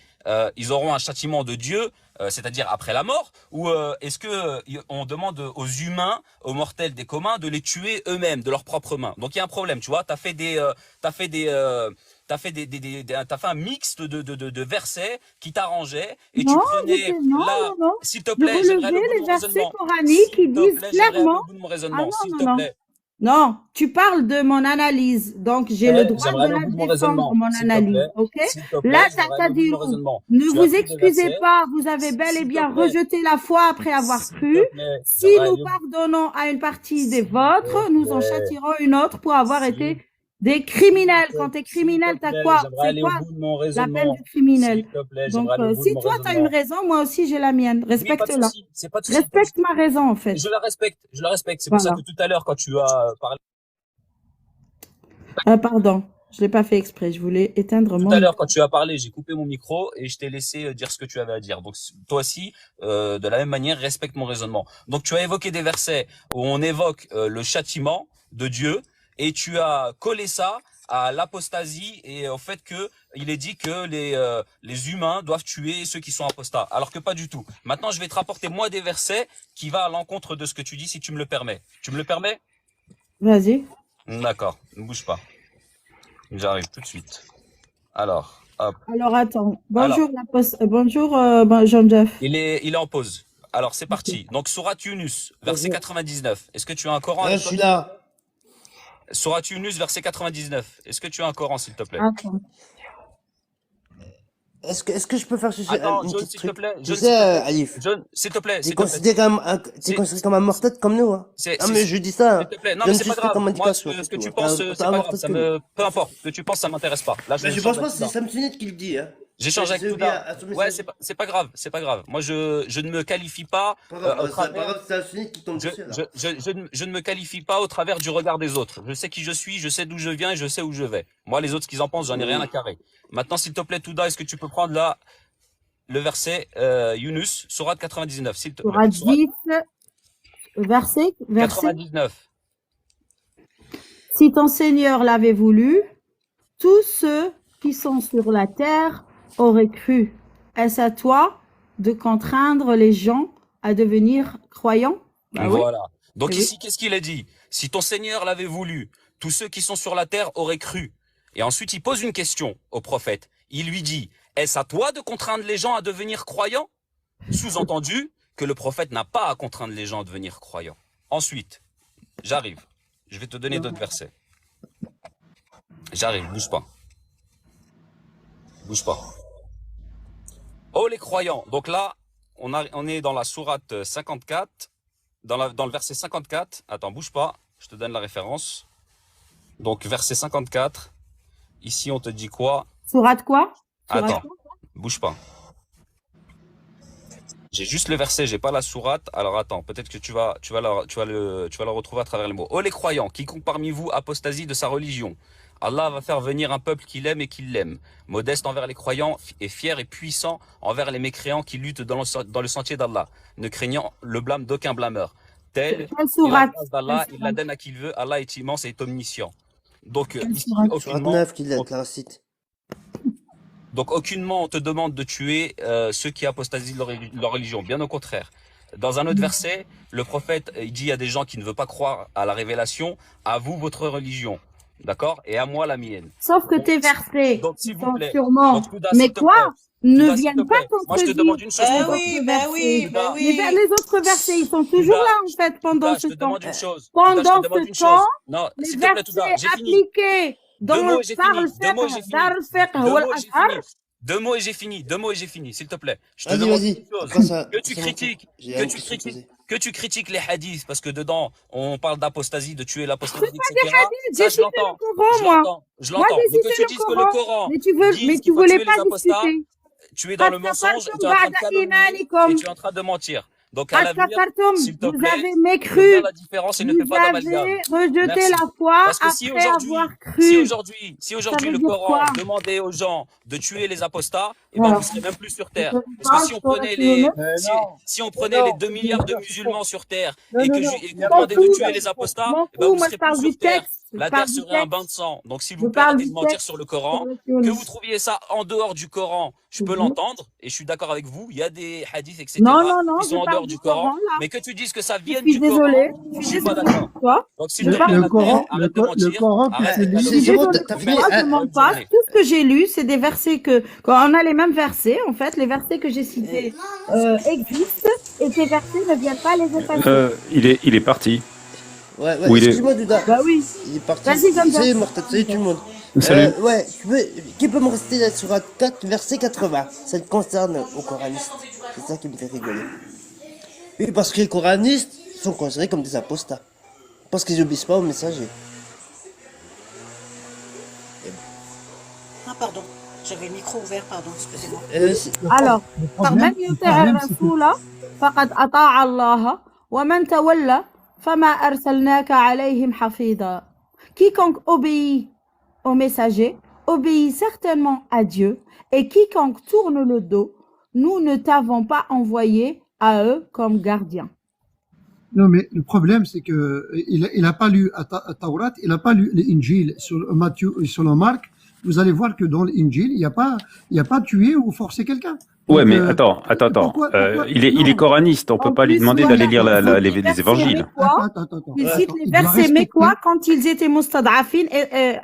ils auront un châtiment de Dieu, c'est-à-dire après la mort, ou est-ce que on demande aux humains, aux mortels des communs, de les tuer eux-mêmes de leurs propres mains? Donc il y a un problème, tu vois. T'as fait un mix de versets qui t'arrangeaient et tu prenais là, s'il te plaît, j'aimerais aller au bout de mon raisonnement. Coraniques qui disent clairement. S'il te plaît. Non, tu parles de mon analyse, donc j'ai le droit de la défendre, mon analyse, ok? Là, ne vous excusez pas, vous avez bel et bien rejeté la foi après avoir cru. Si nous pardonnons à une partie des vôtres, nous en châtirons une autre pour avoir été des criminels. Quand t'es criminel, t'as quoi? C'est quoi la peine du criminel? Donc, si toi t'as une raison, moi aussi j'ai la mienne. Respecte-la. Respecte ma raison, en fait. Je la respecte. C'est pour ça que tout à l'heure, quand tu as parlé. Pardon, je l'ai pas fait exprès. Je voulais éteindre mon. Tout à l'heure, quand tu as parlé, j'ai coupé mon micro et je t'ai laissé dire ce que tu avais à dire. Donc, toi aussi, de la même manière, respecte mon raisonnement. Donc, tu as évoqué des versets où on évoque le châtiment de Dieu. Et tu as collé ça à l'apostasie et au fait que il est dit que les humains doivent tuer ceux qui sont apostats, alors que pas du tout. Maintenant, je vais te rapporter moi des versets qui va à l'encontre de ce que tu dis, si tu me le permets. Tu me le permets? Vas-y. D'accord, ne bouge pas. J'arrive tout de suite. Alors, hop. Alors attends. Bonjour Bonjour Jean-Jeff. Il est en pause. Alors, c'est parti. Donc, Sourate Yunus, verset 99. Est-ce que tu as un Coran Ouais, avec je toi? suis là. Sourate Yunus, verset 99. Est-ce que tu as un Coran, s'il te plaît? Attends. Est-ce que je peux faire Attends, une John, petite s'il te truc? plaît. Tu John, sais, s'il te plaît. Alif, John, s'il te plaît, t'es s'il te plaît. considéré comme t'es C'est, considéré comme un mortel comme nous, hein? c'est, Ah, c'est- mais je dis ça, s'il hein. te plaît. Non, Je mais donne c'est pas juste grave. comme Moi, indication, ce c'est que tout, tu hein. penses, T'es c'est un pas grave. mortel Ça que nous. me, peu importe. Ce que tu penses, ça m'intéresse pas. Là, Mais je j'échange pense avec pas, c'est Touda. Sam Sunnit qui le dit, hein. J'échange avec C'est obligé Touda. à son Ouais, message. c'est pas grave. C'est pas grave. Moi, je ne me qualifie pas Pas au grave, c'est pas travers. grave, c'est Sam Sunnit qui tombe dessus, là. Je ne me qualifie pas au travers du regard des autres. Je sais qui je suis, je sais d'où je viens et je sais où je vais. Moi, les autres, ce qu'ils en pensent, j'en ai rien à carrer. Maintenant, s'il te plaît, Touda, est-ce que tu peux prendre là le verset Yunus, Sourate 99, s'il te plaît. Sourate Sourate 10, verset. 99. Si ton Seigneur l'avait voulu, tous ceux qui sont sur la terre auraient cru. Est-ce à toi de contraindre les gens à devenir croyants? Bah oui. Voilà. Donc Eh oui. ici, qu'est-ce qu'il a dit? Si ton Seigneur l'avait voulu, tous ceux qui sont sur la terre auraient cru. Et ensuite, il pose une question au prophète. Il lui dit, est-ce à toi de contraindre les gens à devenir croyants? Sous-entendu que le prophète n'a pas à contraindre les gens à devenir croyants. Ensuite, j'arrive. Je vais te donner d'autres versets. J'arrive, bouge pas. Bouge pas. Oh les croyants. Donc là, on est dans la sourate 54, dans le verset 54. Attends, bouge pas, je te donne la référence. Donc verset 54. Ici, on te dit quoi? Sourate quoi? Sourate Attends, quoi? bouge pas. J'ai juste le verset, j'ai pas la sourate. Alors attends, peut-être que tu vas le retrouver à travers les mots. Oh les croyants, quiconque parmi vous apostasie de sa religion, Allah va faire venir un peuple qu'il aime et qu'il l'aime, modeste envers les croyants et fier et puissant envers les mécréants qui luttent dans le sentier d'Allah, ne craignant le blâme d'aucun blâmeur. Telle Quelle est la sourate? grâce d'Allah, il la donne à qui il veut. Allah est immense et est omniscient. Donc Quelle ici, sourate? Sourate aucunement, 9 qui l'a, la récite. donc aucunement on te demande de tuer ceux qui apostasient de leur religion. Bien au contraire. Dans un autre verset, le prophète il dit à des gens qui ne veulent pas croire à la révélation, à vous votre religion, d'accord, et à moi la mienne. Sauf que Donc, tes versets donc s'il vous sont plaît, sûrement, donc Touda, mais s'il te quoi, plaît, ne Touda, s'il te viennent pas plaît. Moi je te contredire demande une chose, les Touda. autres Ben versets. oui, ben Touda, oui. Les autres versets, ils sont toujours Touda, là en fait pendant Touda, ce je te temps. demande une chose. Touda, je Pendant te demande ce une temps, chose. Non, les s'il te plaît, Touda, versets j'ai fini. appliqués Deux dans mots et j'ai par fini. le Deux mots et j'ai fiqh, fini. dar le fiqh Deux wal mots et j'ai ash'ar, fini. Deux mots et j'ai fini. Deux mots et j'ai fini, s'il te plaît. Je te Vas-y, demande vas-y. une chose. Après ça, Que tu c'est mon tour. critiques, J'ai que une tu question critiques, posée. que tu critiques les hadiths parce que dedans on parle d'apostasie, de tuer l'apostasie, c'est pas des etc. hadiths, Ça, j'ai je cité l'entends. le Coran Je moi. l'entends. Je Moi l'entends. j'ai Mais que cité tu le dises que le Coran, Coran mais dit mais qu'il tu faut voulais tuer pas les apostats, discuter. tu es dans قد le mensonge et كفرتم tu es en train بعد de calomnier et إيمانكم. tu es en train de mentir. Donc à قد l'avenir, كفرتم, s'il te vous plaît, avez fais bien mécru, la différence et ne vous fais pas d'amalgame. avez rejeté Merci. la foi Parce que si après avoir aujourd'hui, cru. si Ça aujourd'hui veut le dire Coran quoi? demandait aux gens de tuer les apostats, eh ben Alors, vous serez même plus sur je terre. te Parce que parle sur Yunus. si on prenait les 2 milliards de musulmans sur terre Non, et non, que non, et je qu'on m'en demandait de fous, tuer les je apostats, m'en eh ben fous, vous moi je serez plus parle du sur terre. texte, je La parle terre du serait un bain de texte, sang. Donc s'il je vous plaît, parle arrêtez du de mentir texte sur le Coran. sur Que vous Yunus. trouviez ça en dehors du Coran, je peux Mhm. l'entendre et je suis d'accord avec vous. Il y a des hadiths, etc. Non, non, non, qui je sont en parle dehors du du Coran, Coran là. mais que tu dises que ça Je vienne suis du Coran, désolée, je je suis suis pas désolée d'accord. pour toi. Donc s'il Je te parle plaît, du la Coran. terre, arrête de mentir. Le Coran que Arrête tu de Je lis, suis calomnier. C'est bon, désolée t'as pour fini. toi, je Bonne mens pas. journée. Tout ce que j'ai lu, c'est des versets que, quand on a les mêmes versets, en fait, les versets que j'ai cités existent et ces versets ne viennent pas les effacer. Il est parti. Ouais, ouais, Ou il est... excuse-moi, Douda. Bah oui. Il est parti. Vas-y, comme ça. Salut, Mortal, salut tout le monde. Salut. Ouais, qui peut me rester là sur 4, verset 80? Ça te concerne aux coranistes. C'est ça qui me fait rigoler. Oui, parce que les coranistes sont considérés comme des apostats. Parce qu'ils n'obéissent pas aux messagers. Ah, pardon. J'avais le micro ouvert, pardon, excusez-moi. Alors, Le par problème, من يطع الرسول فقد أطاع الله ومن تولى فما أرسلناك عليهم حفيظا. Quiconque obéit au messager obéit certainement à Dieu, et quiconque tourne le dos, nous ne t'avons pas envoyé à eux comme gardiens. non, mais le problème, c'est que il a pas lu Taurat, il a pas lu l'Injil sur Matthieu et sur Marc. Vous allez voir que dans l'Injil, il y a pas tué ou forcé quelqu'un. Ouais, Donc, mais attends. pourquoi Il est coraniste. On peut En pas lui plus, demander voilà, d'aller lire il cite les les versets évangiles. mécois. Il cite les versets mécois quand ils étaient mustad'afin.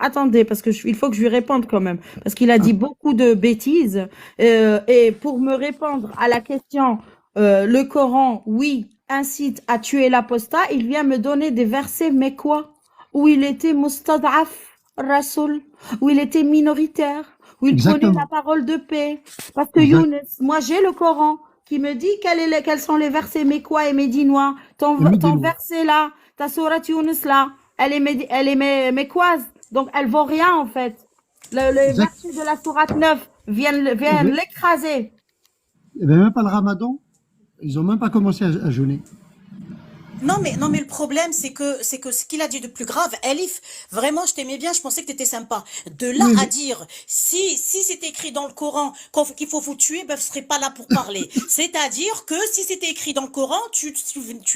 Attendez, parce que il faut que je lui réponde quand même, parce qu'il a dit beaucoup de bêtises. Et pour me répondre à la question le Coran, oui, incite à tuer l'apostat, il vient me donner des versets, mais quoi? Où il était mustad'af, Rasoul, où il était minoritaire, où il prenait la Exactement. parole de paix. Parce que Exact. Younes, moi j'ai le Coran qui me dit quels sont les versets mécois et médinois. Ton Le médinois. verset là, ta sourate Younes là, elle est mécoise, donc elle vaut rien en fait. Les Exact. versets de la sourate 9 viennent Eh l'écraser. ben, même pas le ramadan, ils ont même pas commencé à jeûner. Non, mais le problème, c'est que ce qu'il a dit de plus grave, Elif, vraiment, je t'aimais bien, je pensais que t'étais sympa. De là Oui, à mais dire, si c'était écrit dans le Coran qu'il faut vous tuer, ben, je serais pas là pour parler. C'est-à-dire que si c'était écrit dans le Coran, tu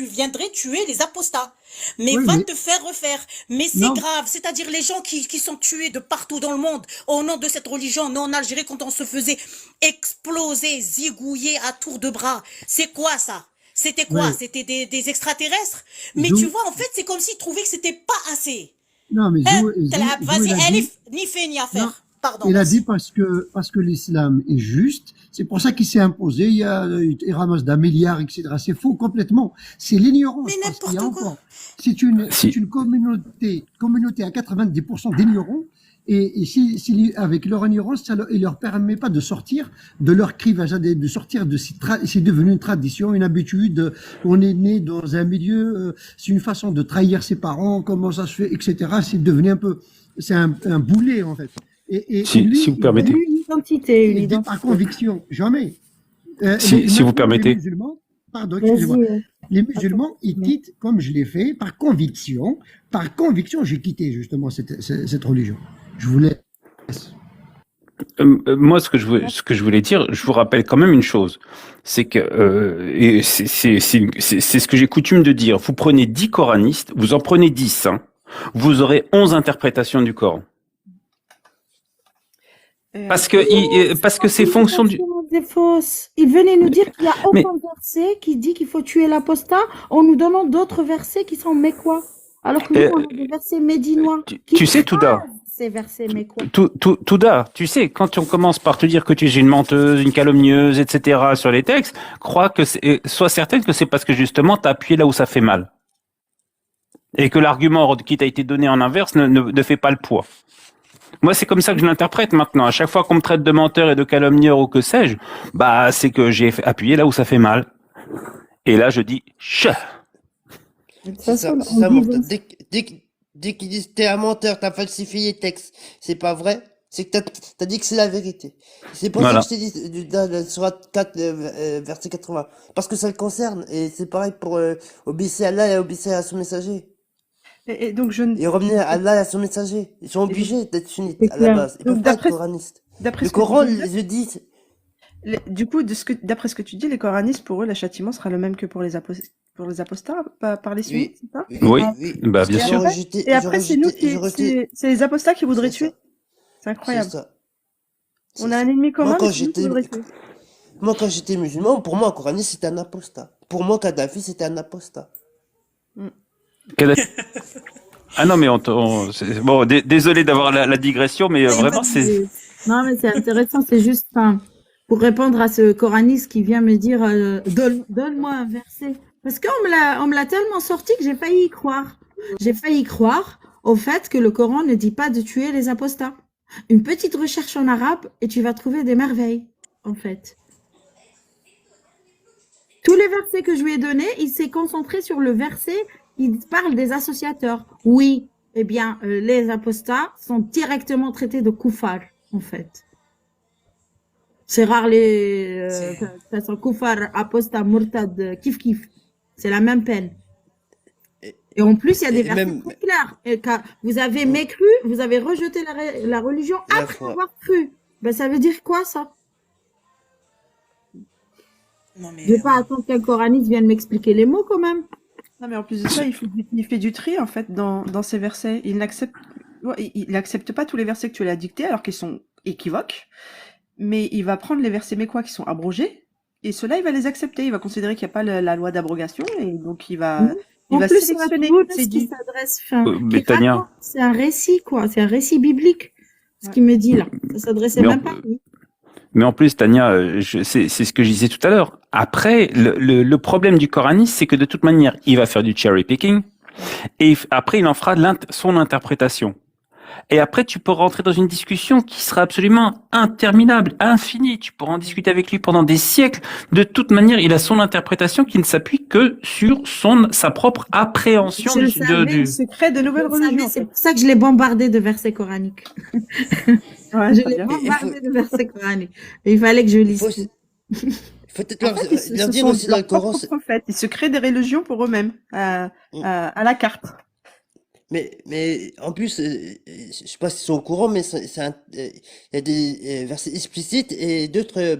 viendrais tuer les apostats. Mais oui, va mais te faire refaire. Mais c'est non, grave. C'est-à-dire les gens qui sont tués de partout dans le monde au nom de cette religion. Nous, en Algérie, quand on se faisait exploser, zigouiller à tour de bras. C'est quoi ça? C'était quoi? oui, C'était des extraterrestres? Mais tu Zou, vois, en fait, c'est comme s'ils trouvaient que c'était pas assez. non, mais Hein? Zou, Vas-y, il a dit, Elif, ni fait ni à non, faire. Pardon, il a dit merci. parce que l'islam est juste, c'est pour ça qu'il s'est imposé, il ramasse d'un milliard, etc. C'est faux complètement. C'est l'ignorance, Mais parce qu'il y a n'importe quoi. encore, c'est une Si, communauté à 90% d'ignorants, et si avec leur ignorance, il leur permet pas de sortir de leur clivage, de sortir de c'est devenu une tradition, une habitude. On est né dans un milieu, c'est une façon de trahir ses parents, comment ça se fait, etc. C'est devenu un peu, c'est un boulet en fait. Et si lui, vous il permettez. dit, Une identité, une il dit par identité. conviction, jamais. Si vous Maintenant, les permettez. musulmans, pardon, excusez-moi, Vas-y. les Attends. musulmans, ils quittent, comme je l'ai fait, par conviction. Par conviction, j'ai quitté justement cette religion. Je voulais. Moi, ce que je voulais dire, je vous rappelle quand même une chose, c'est que et c'est ce que j'ai coutume de dire. Vous prenez 10 coranistes, vous en prenez 10, hein, vous aurez 11 interprétations du Coran. Parce que c'est fonction du. C'est fausse. Il venait nous dire qu'il n'y a Mais aucun verset qui dit qu'il faut tuer l'apostat en nous donnant d'autres versets qui sont mécois. Alors que nous, euh, on a des versets médinois qui tu sais, Touda, écrasent ces versets mécois. Touda, tu sais, quand on commence par te dire que tu es une menteuse, une calomnieuse, etc. sur les textes, sois certaine que c'est parce que justement tu as appuyé là où ça fait mal. Et que l'argument qui t'a été donné en inverse ne fait pas le poids. Moi, c'est comme ça que je l'interprète maintenant. À chaque fois qu'on me traite de menteur et de calomnieur ou que sais-je, bah, c'est que j'ai appuyé là où ça fait mal. Et là, je dis, chut. De toute C'est ça, façon, c'est on ça, dit mon dans- frère. Dès qu'ils disent t'es un menteur, t'as falsifié les textes, c'est pas vrai, c'est que t'as dit que c'est la vérité. C'est pour Voilà. ça que je t'ai dit sur 4, verset 80. Parce que ça le concerne, et c'est pareil pour obéir à Allah et obéir à son messager. Et donc, je ne... Et revenir à Allah et à son messager. Ils sont et donc- obligés d'être sunnites C'est à la clair. base. Ils donc, peuvent pas être d'après coranistes. d'après Le ce que tu Coran dis, les dit, du coup, d'après ce que tu dis, les coranistes, pour eux, le châtiment sera le même que pour les apostats par les sunnites, oui, c'est ça? Oui, oui. bah, bien Et sûr. après, et après, c'est nous ils ont rejeté, c'est les apostats qui voudraient c'est tuer. ça, C'est c'est incroyable. ça. On a un ennemi commun, Moi, mais c'est nous qui voudrait tuer. quand j'étais musulman, pour moi, un coraniste, c'était un apostat. Pour moi, Kadhafi, c'était un apostat. Ah non, mais bon, désolé d'avoir la digression, mais vraiment, c'est. Non, mais c'est intéressant, c'est juste pour répondre à ce coraniste qui vient me dire donne-moi un verset. Parce qu'on me l'a tellement sorti que j'ai failli y croire. J'ai failli croire au fait que le Coran ne dit pas de tuer les apostats. Une petite recherche en arabe et tu vas trouver des merveilles, en fait. Tous les versets que je lui ai donnés, il s'est concentré sur le verset qui parle des associateurs. Oui, eh bien, les apostats sont directement traités de koufar, en fait. C'est rare que ça soit koufar, apostat, murtad, kif. C'est la même peine. Et en plus, il y a des versets même- très clairs. Et vous avez mécru, vous avez rejeté la religion La après foi. avoir cru. Ben, ça veut dire quoi, ça? Non, mais, Je vais pas attendre qu'un coraniste vienne m'expliquer les mots, quand même. Non, mais en plus de ça, il fait du tri, en fait, dans ces versets. Il n'accepte pas tous les versets que tu lui as dictés, alors qu'ils sont équivoques. Mais il va prendre les versets mécois qui sont abrogés, et ceux-là, il va les accepter. Il va considérer qu'il n'y a pas la loi d'abrogation, et donc il va En plus, c'est sélectionner. Younes C'est qui dit. s'adresse, mais Tania. c'est un récit, quoi. C'est un récit biblique, ce qu'il me dit là. Ça s'adressait Mais même on- pas à lui. Mais en plus, Tania, c'est ce que je disais tout à l'heure. Après, le problème du coraniste, c'est que de toute manière, il va faire du cherry picking et après, il en fera son interprétation. Et après, tu peux rentrer dans une discussion qui sera absolument interminable, infinie. Tu pourras en discuter avec lui pendant des siècles. De toute manière, il a son interprétation qui ne s'appuie que sur sa propre appréhension Je le savais, Il se crée de nouvelles je le savais, religions. c'est pour ça que je l'ai bombardé de versets coraniques. Ouais, Je très l'ai bien. bombardé de versets coraniques. Et il fallait que je lise faut, tout. faut peut-être En fait, leur ce dire sont aussi dans le leurs Coran. propres prophètes. Ils se créent des religions pour eux-mêmes, à la carte. Mais en plus, je sais pas s'ils sont au courant, mais il y a des versets explicites et d'autres,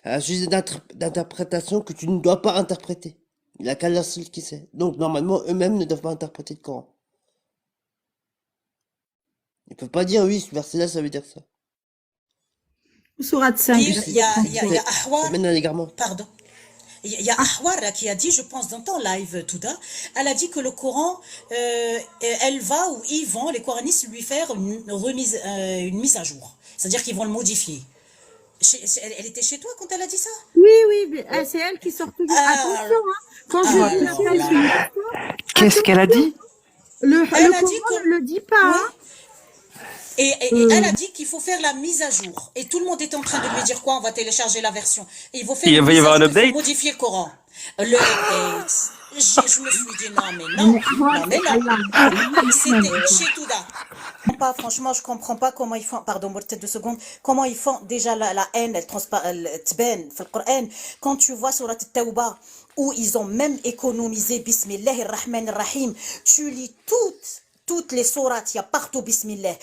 un sujet d'interprétation que tu ne dois pas interpréter. Il n'y a qu'Allah seul qui sait. Donc, normalement, eux-mêmes ne doivent pas interpréter le Coran. Ils peuvent pas dire, oui, ce verset-là, ça veut dire ça. Sourate 5. Pire, il y a Ahwar, Ça mène à l'égarement. pardon. Il y a Ahwar qui a dit, je pense dans ton live, Touda, elle a dit que le Coran, elle va ou ils vont, les coranistes, lui faire une mise à jour. C'est-à-dire qu'ils vont le modifier. Elle était chez toi quand elle a dit ça? Oui, c'est elle qui sort toujours. Attention, quand je dis la phrase sur le Coran, Qu'est-ce qu'elle a dit? le Elle a Coran dit que... ne le dit pas. Oui. Et elle a dit qu'il faut faire la mise à jour. Et tout le monde était en train de lui dire quoi? On va télécharger la version. Et il faut faire Il une va y mise avoir à un jour, il faut update? modifier le Coran. Le update. Je me suis dit non, mais non. Non, mais non. C'était chez Touda. Pas, franchement, je comprends pas comment ils font. Pardon, peut-être 2 secondes. Comment ils font déjà la haine, elle tben, dans le Coran. Quand tu vois sur la Tawbah, où ils ont même économisé Bismillahir-Rahmanir-Rahim, tu lis toutes les sourates, il y a partout Bismillah.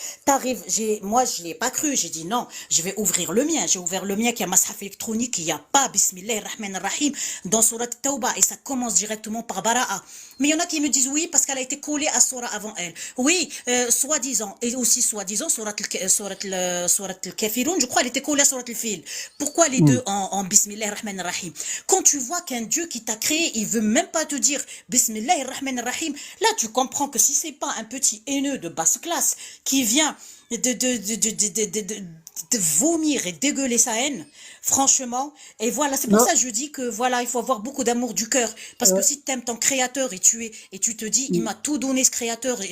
Moi je l'ai pas cru, j'ai dit non, je vais ouvrir le mien. J'ai ouvert le mien qui a Mashaf électronique, il n'y a pas Bismillahir-Rahmanir-Rahim dans Surat Tawbah et ça commence directement par Bara'a. Mais il y en a qui me disent oui parce qu'elle a été collée à Surah avant elle. Oui, soi-disant, et aussi soi-disant, Surat al-Kafirun, je crois elle était collée à Surat al-Fil. Pourquoi les deux en Bismillahir-Rahmanir-Rahim? Quand tu vois qu'un Dieu qui t'a créé, il veut même pas te dire Bismillahir-Rahmanir-Rahim, là tu comprends que si c'est pas un petit haineux de basse classe qui vient de vomir et dégueuler sa haine, franchement, et voilà, c'est pour Non, ça que je dis que voilà, il faut avoir beaucoup d'amour du cœur, parce que si tu aimes ton créateur et tu te dis, il m'a tout donné ce créateur, et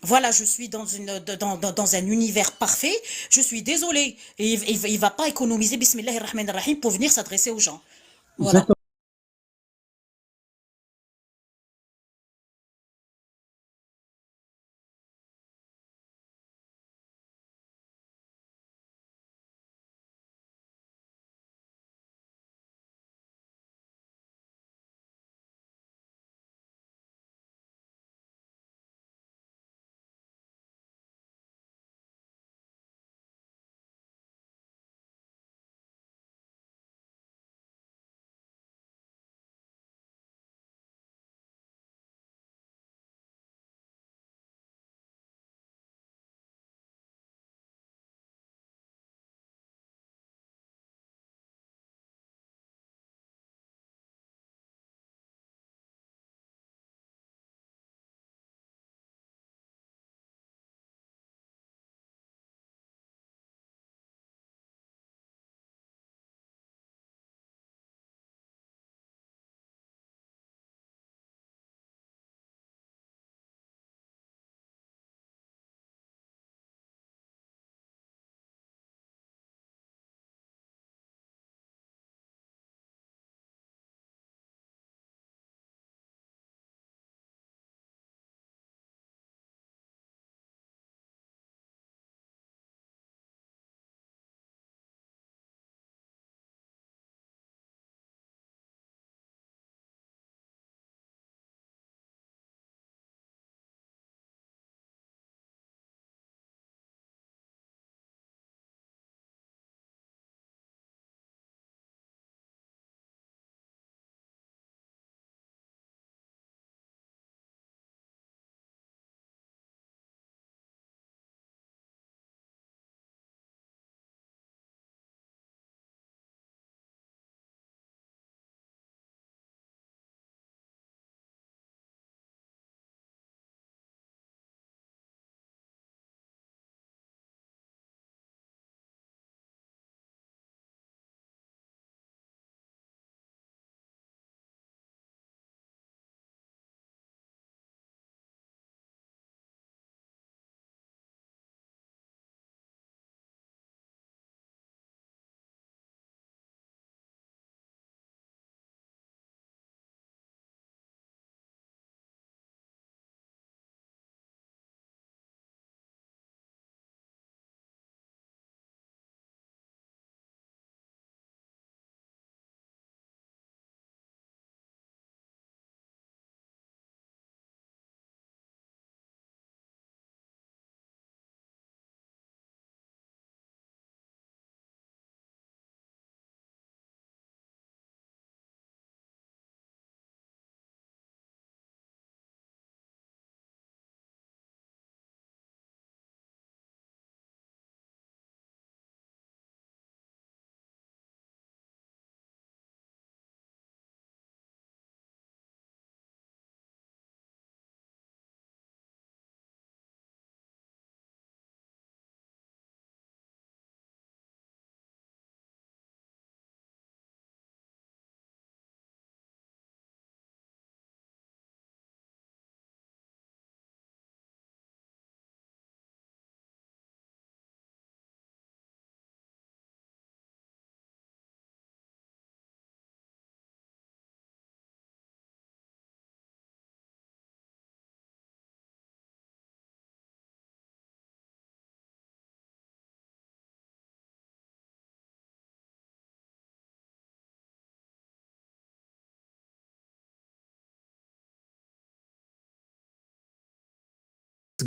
voilà, je suis dans un univers parfait, je suis désolée, et il va pas économiser Bismillahirrahmanirrahim pour venir s'adresser aux gens. Voilà. exactement.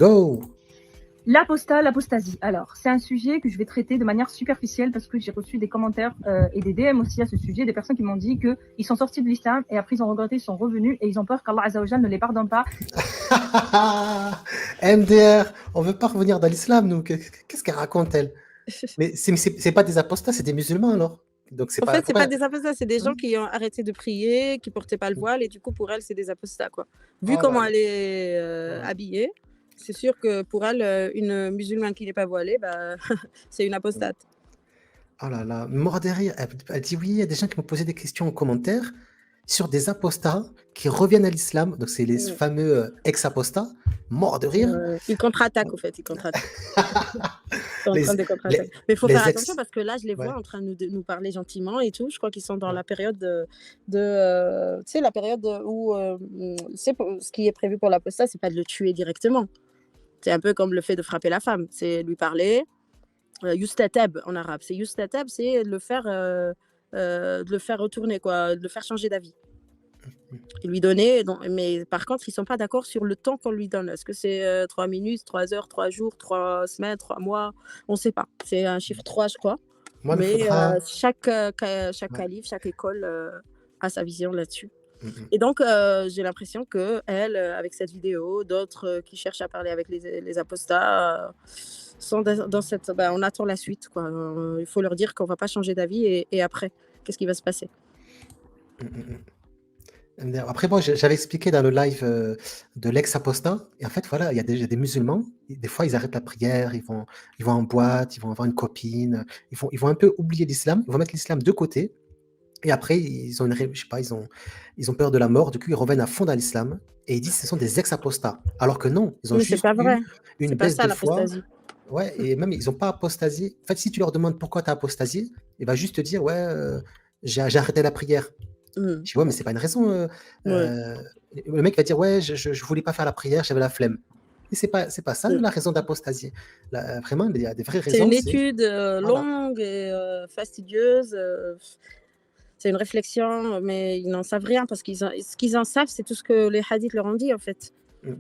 go. L'apostasie. Alors, c'est un sujet que je vais traiter de manière superficielle parce que j'ai reçu des commentaires et des DM aussi à ce sujet, des personnes qui m'ont dit qu'ils sont sortis de l'islam et après ils ont regretté, ils sont revenus et ils ont peur qu'Allah Azza wa Jal ne les pardonne pas. MDR, on veut pas revenir dans l'islam, nous. Qu'est-ce qu'elle raconte, elle? Mais c'est pas des apostats, c'est des musulmans, alors. Donc, c'est En pas. fait, c'est Pourquoi... pas des apostats, c'est des gens qui ont arrêté de prier, qui portaient pas le voile, et du coup, pour elle, c'est des apostats, quoi. Vu Oh comment là elle est habillée, c'est sûr que pour elle, une musulmane qui n'est pas voilée, bah, c'est une apostate. Oh là là, mort de rire. Elle dit oui, il y a des gens qui m'ont posé des questions en commentaire sur des apostats qui reviennent à l'islam. Donc, c'est les fameux ex-apostats. Mort de rire. Ils contre-attaquent, au fait, ils contre-attaquent. Ils sont en Les, train de contre-attaquer. les, Mais il faut les faire ex. attention parce que là, je les vois Ouais. en train de nous parler gentiment et tout. Je crois qu'ils sont dans Ouais. la période tu sais, la période où ce qui est prévu pour l'apostat, c'est pas de le tuer directement. C'est un peu comme le fait de frapper la femme. C'est lui parler. Yustatab en arabe. C'est yustatab, c'est de le faire retourner, quoi, de le faire changer d'avis. Et lui donner, mais par contre, ils sont pas d'accord sur le temps qu'on lui donne. Est-ce que c'est 3 minutes, 3 heures, 3 jours, 3 semaines, 3 mois? On sait pas. C'est un chiffre 3, je crois. Moi, il me Mais faudra. chaque Ouais. calife, chaque école a sa vision là-dessus. Mm, mm. Et donc, j'ai l'impression qu'elle, avec cette vidéo, d'autres qui cherchent à parler avec les apostats, sont dans cette... Bah, on attend la suite, quoi. Il faut leur dire qu'on va pas changer d'avis et après, qu'est-ce qui va se passer? Mm, mm, mm. Après, moi, j'avais expliqué dans le live de l'ex-apostat. Et en fait, voilà, il y a des musulmans. Des fois, ils arrêtent la prière, ils vont en boîte, ils vont avoir une copine. Ils vont un peu oublier l'islam. Ils vont mettre l'islam de côté. Et après, ils ont je sais pas, ils ont peur de la mort. Du coup, ils reviennent à fond dans l'islam. Et ils disent que ce sont des ex-apostats. Alors que non, ils ont Mais c'est juste pas vrai. eu une C'est pas baisse ça, de foi. l'apostasie. Ouais, et même, ils n'ont pas apostasié. En fait, si tu leur demandes pourquoi tu as apostasié, il va juste te dire, ouais, j'ai arrêté la prière. Mm. Je dis, ouais, mais c'est pas une raison. Ouais. Le mec va dire, ouais, je voulais pas faire la prière, j'avais la flemme. Et c'est pas ça la raison d'apostasier. Vraiment, il y a des vraies C'est raisons. une C'est étude voilà. longue et fastidieuse. C'est une réflexion, mais ils n'en savent rien parce ce qu'ils en savent, c'est tout ce que les hadiths leur ont dit, en fait. Mm.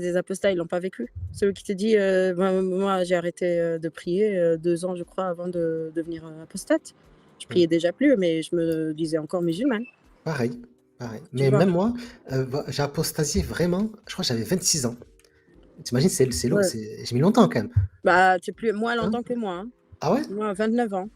Des apostats, ils l'ont pas vécu. Celui qui te dit, moi, j'ai arrêté de prier 2 ans, je crois, avant de devenir apostate. Je priais déjà plus, mais je me disais encore musulmane. Pareil, pareil. Tu Mais vois? même moi, j'ai apostasié vraiment, je crois que j'avais 26 ans. T'imagines, c'est long, Ouais. j'ai mis longtemps quand même. Bah, tu es plus moins Hein? longtemps que moi. Hein. Ah ouais? Moi, 29 ans.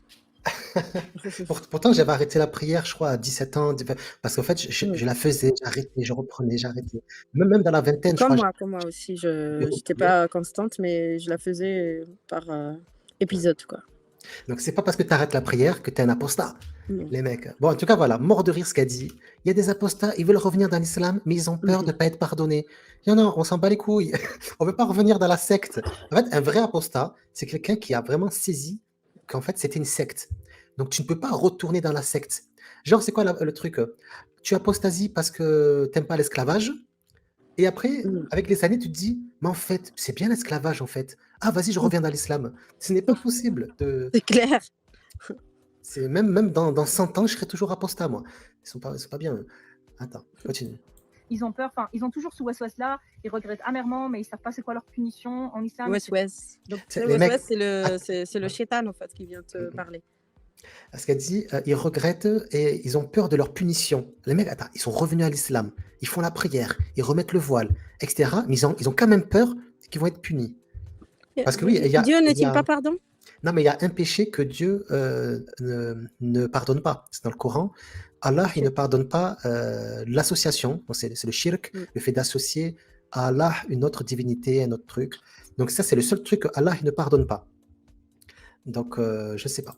Pourtant, j'avais arrêté la prière, je crois, à 17 ans, parce qu'en fait, Mm. je la faisais, j'arrêtais, je reprenais, j'arrêtais. Même dans la vingtaine, je crois, Comme moi aussi, j'ai j'étais repris. pas constante, mais je la faisais par épisode, quoi. Donc, c'est pas parce que tu arrêtes la prière que tu es un apostat, Non. les mecs. Bon, en tout cas, voilà, mort de rire ce qu'a dit. Il y a des apostats, ils veulent revenir dans l'islam, mais ils ont peur de ne pas être pardonnés. Il y en a, on s'en bat les couilles. On veut pas revenir dans la secte. En fait, un vrai apostat, c'est quelqu'un qui a vraiment saisi qu'en fait, c'était une secte. Donc, tu ne peux pas retourner dans la secte. Genre, c'est quoi le truc? Tu apostasies parce que t'aimes pas l'esclavage, et après, Mm. avec les années, tu te dis, mais en fait, c'est bien l'esclavage, en fait. Ah, vas-y, je reviens dans l'islam. Ce n'est pas possible. C'est clair. C'est même dans 100 ans, je serai toujours apostat, moi. Ils sont pas bien. Attends, continue. Ils ont peur, enfin, ils ont toujours ce waswas-là, ils regrettent amèrement, mais ils savent pas c'est quoi leur punition en islam. Wes. Donc, C'est- le les mecs, Wes, c'est le shaitan, en fait, qui vient te parler. ce qu'elle dit, ils regrettent et ils ont peur de leur punition. Les mecs, attends, ils sont revenus à l'islam, ils font la prière, ils remettent le voile, etc. Mais ils ont quand même peur qu'ils vont être punis. Parce que oui, Dieu il y n'est-il a- pas pardon? non, mais il y a un péché que Dieu ne pardonne pas. C'est dans le Coran. Allah, il ne pardonne pas l'association. Donc, c'est le shirk, le fait d'associer à Allah une autre divinité, un autre truc. Donc ça, c'est le seul truc que Allah, il ne pardonne pas. Donc, je sais pas.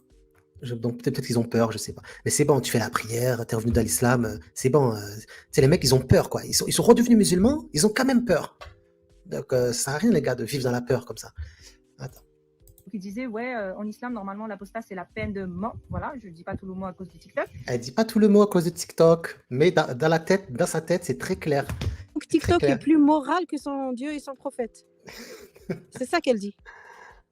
Donc peut-être qu'ils ont peur, je sais pas. Mais c'est bon, tu fais la prière, tu es revenu dans l'islam, c'est bon. Tu sais, les mecs, ils ont peur, quoi. Ils sont redevenus musulmans, ils ont quand même peur. Donc ça sert à rien, les gars, de vivre dans la peur comme ça. Attends. Qui disait, ouais, en islam, normalement, l'apostat, c'est la peine de mort. Voilà, je dis pas tout le mot à cause du TikTok. Elle dit pas tout le mot à cause de TikTok, mais dans sa tête, c'est très clair. Donc, C'est très TikTok est clair. plus moral que son Dieu et son prophète. C'est ça qu'elle dit.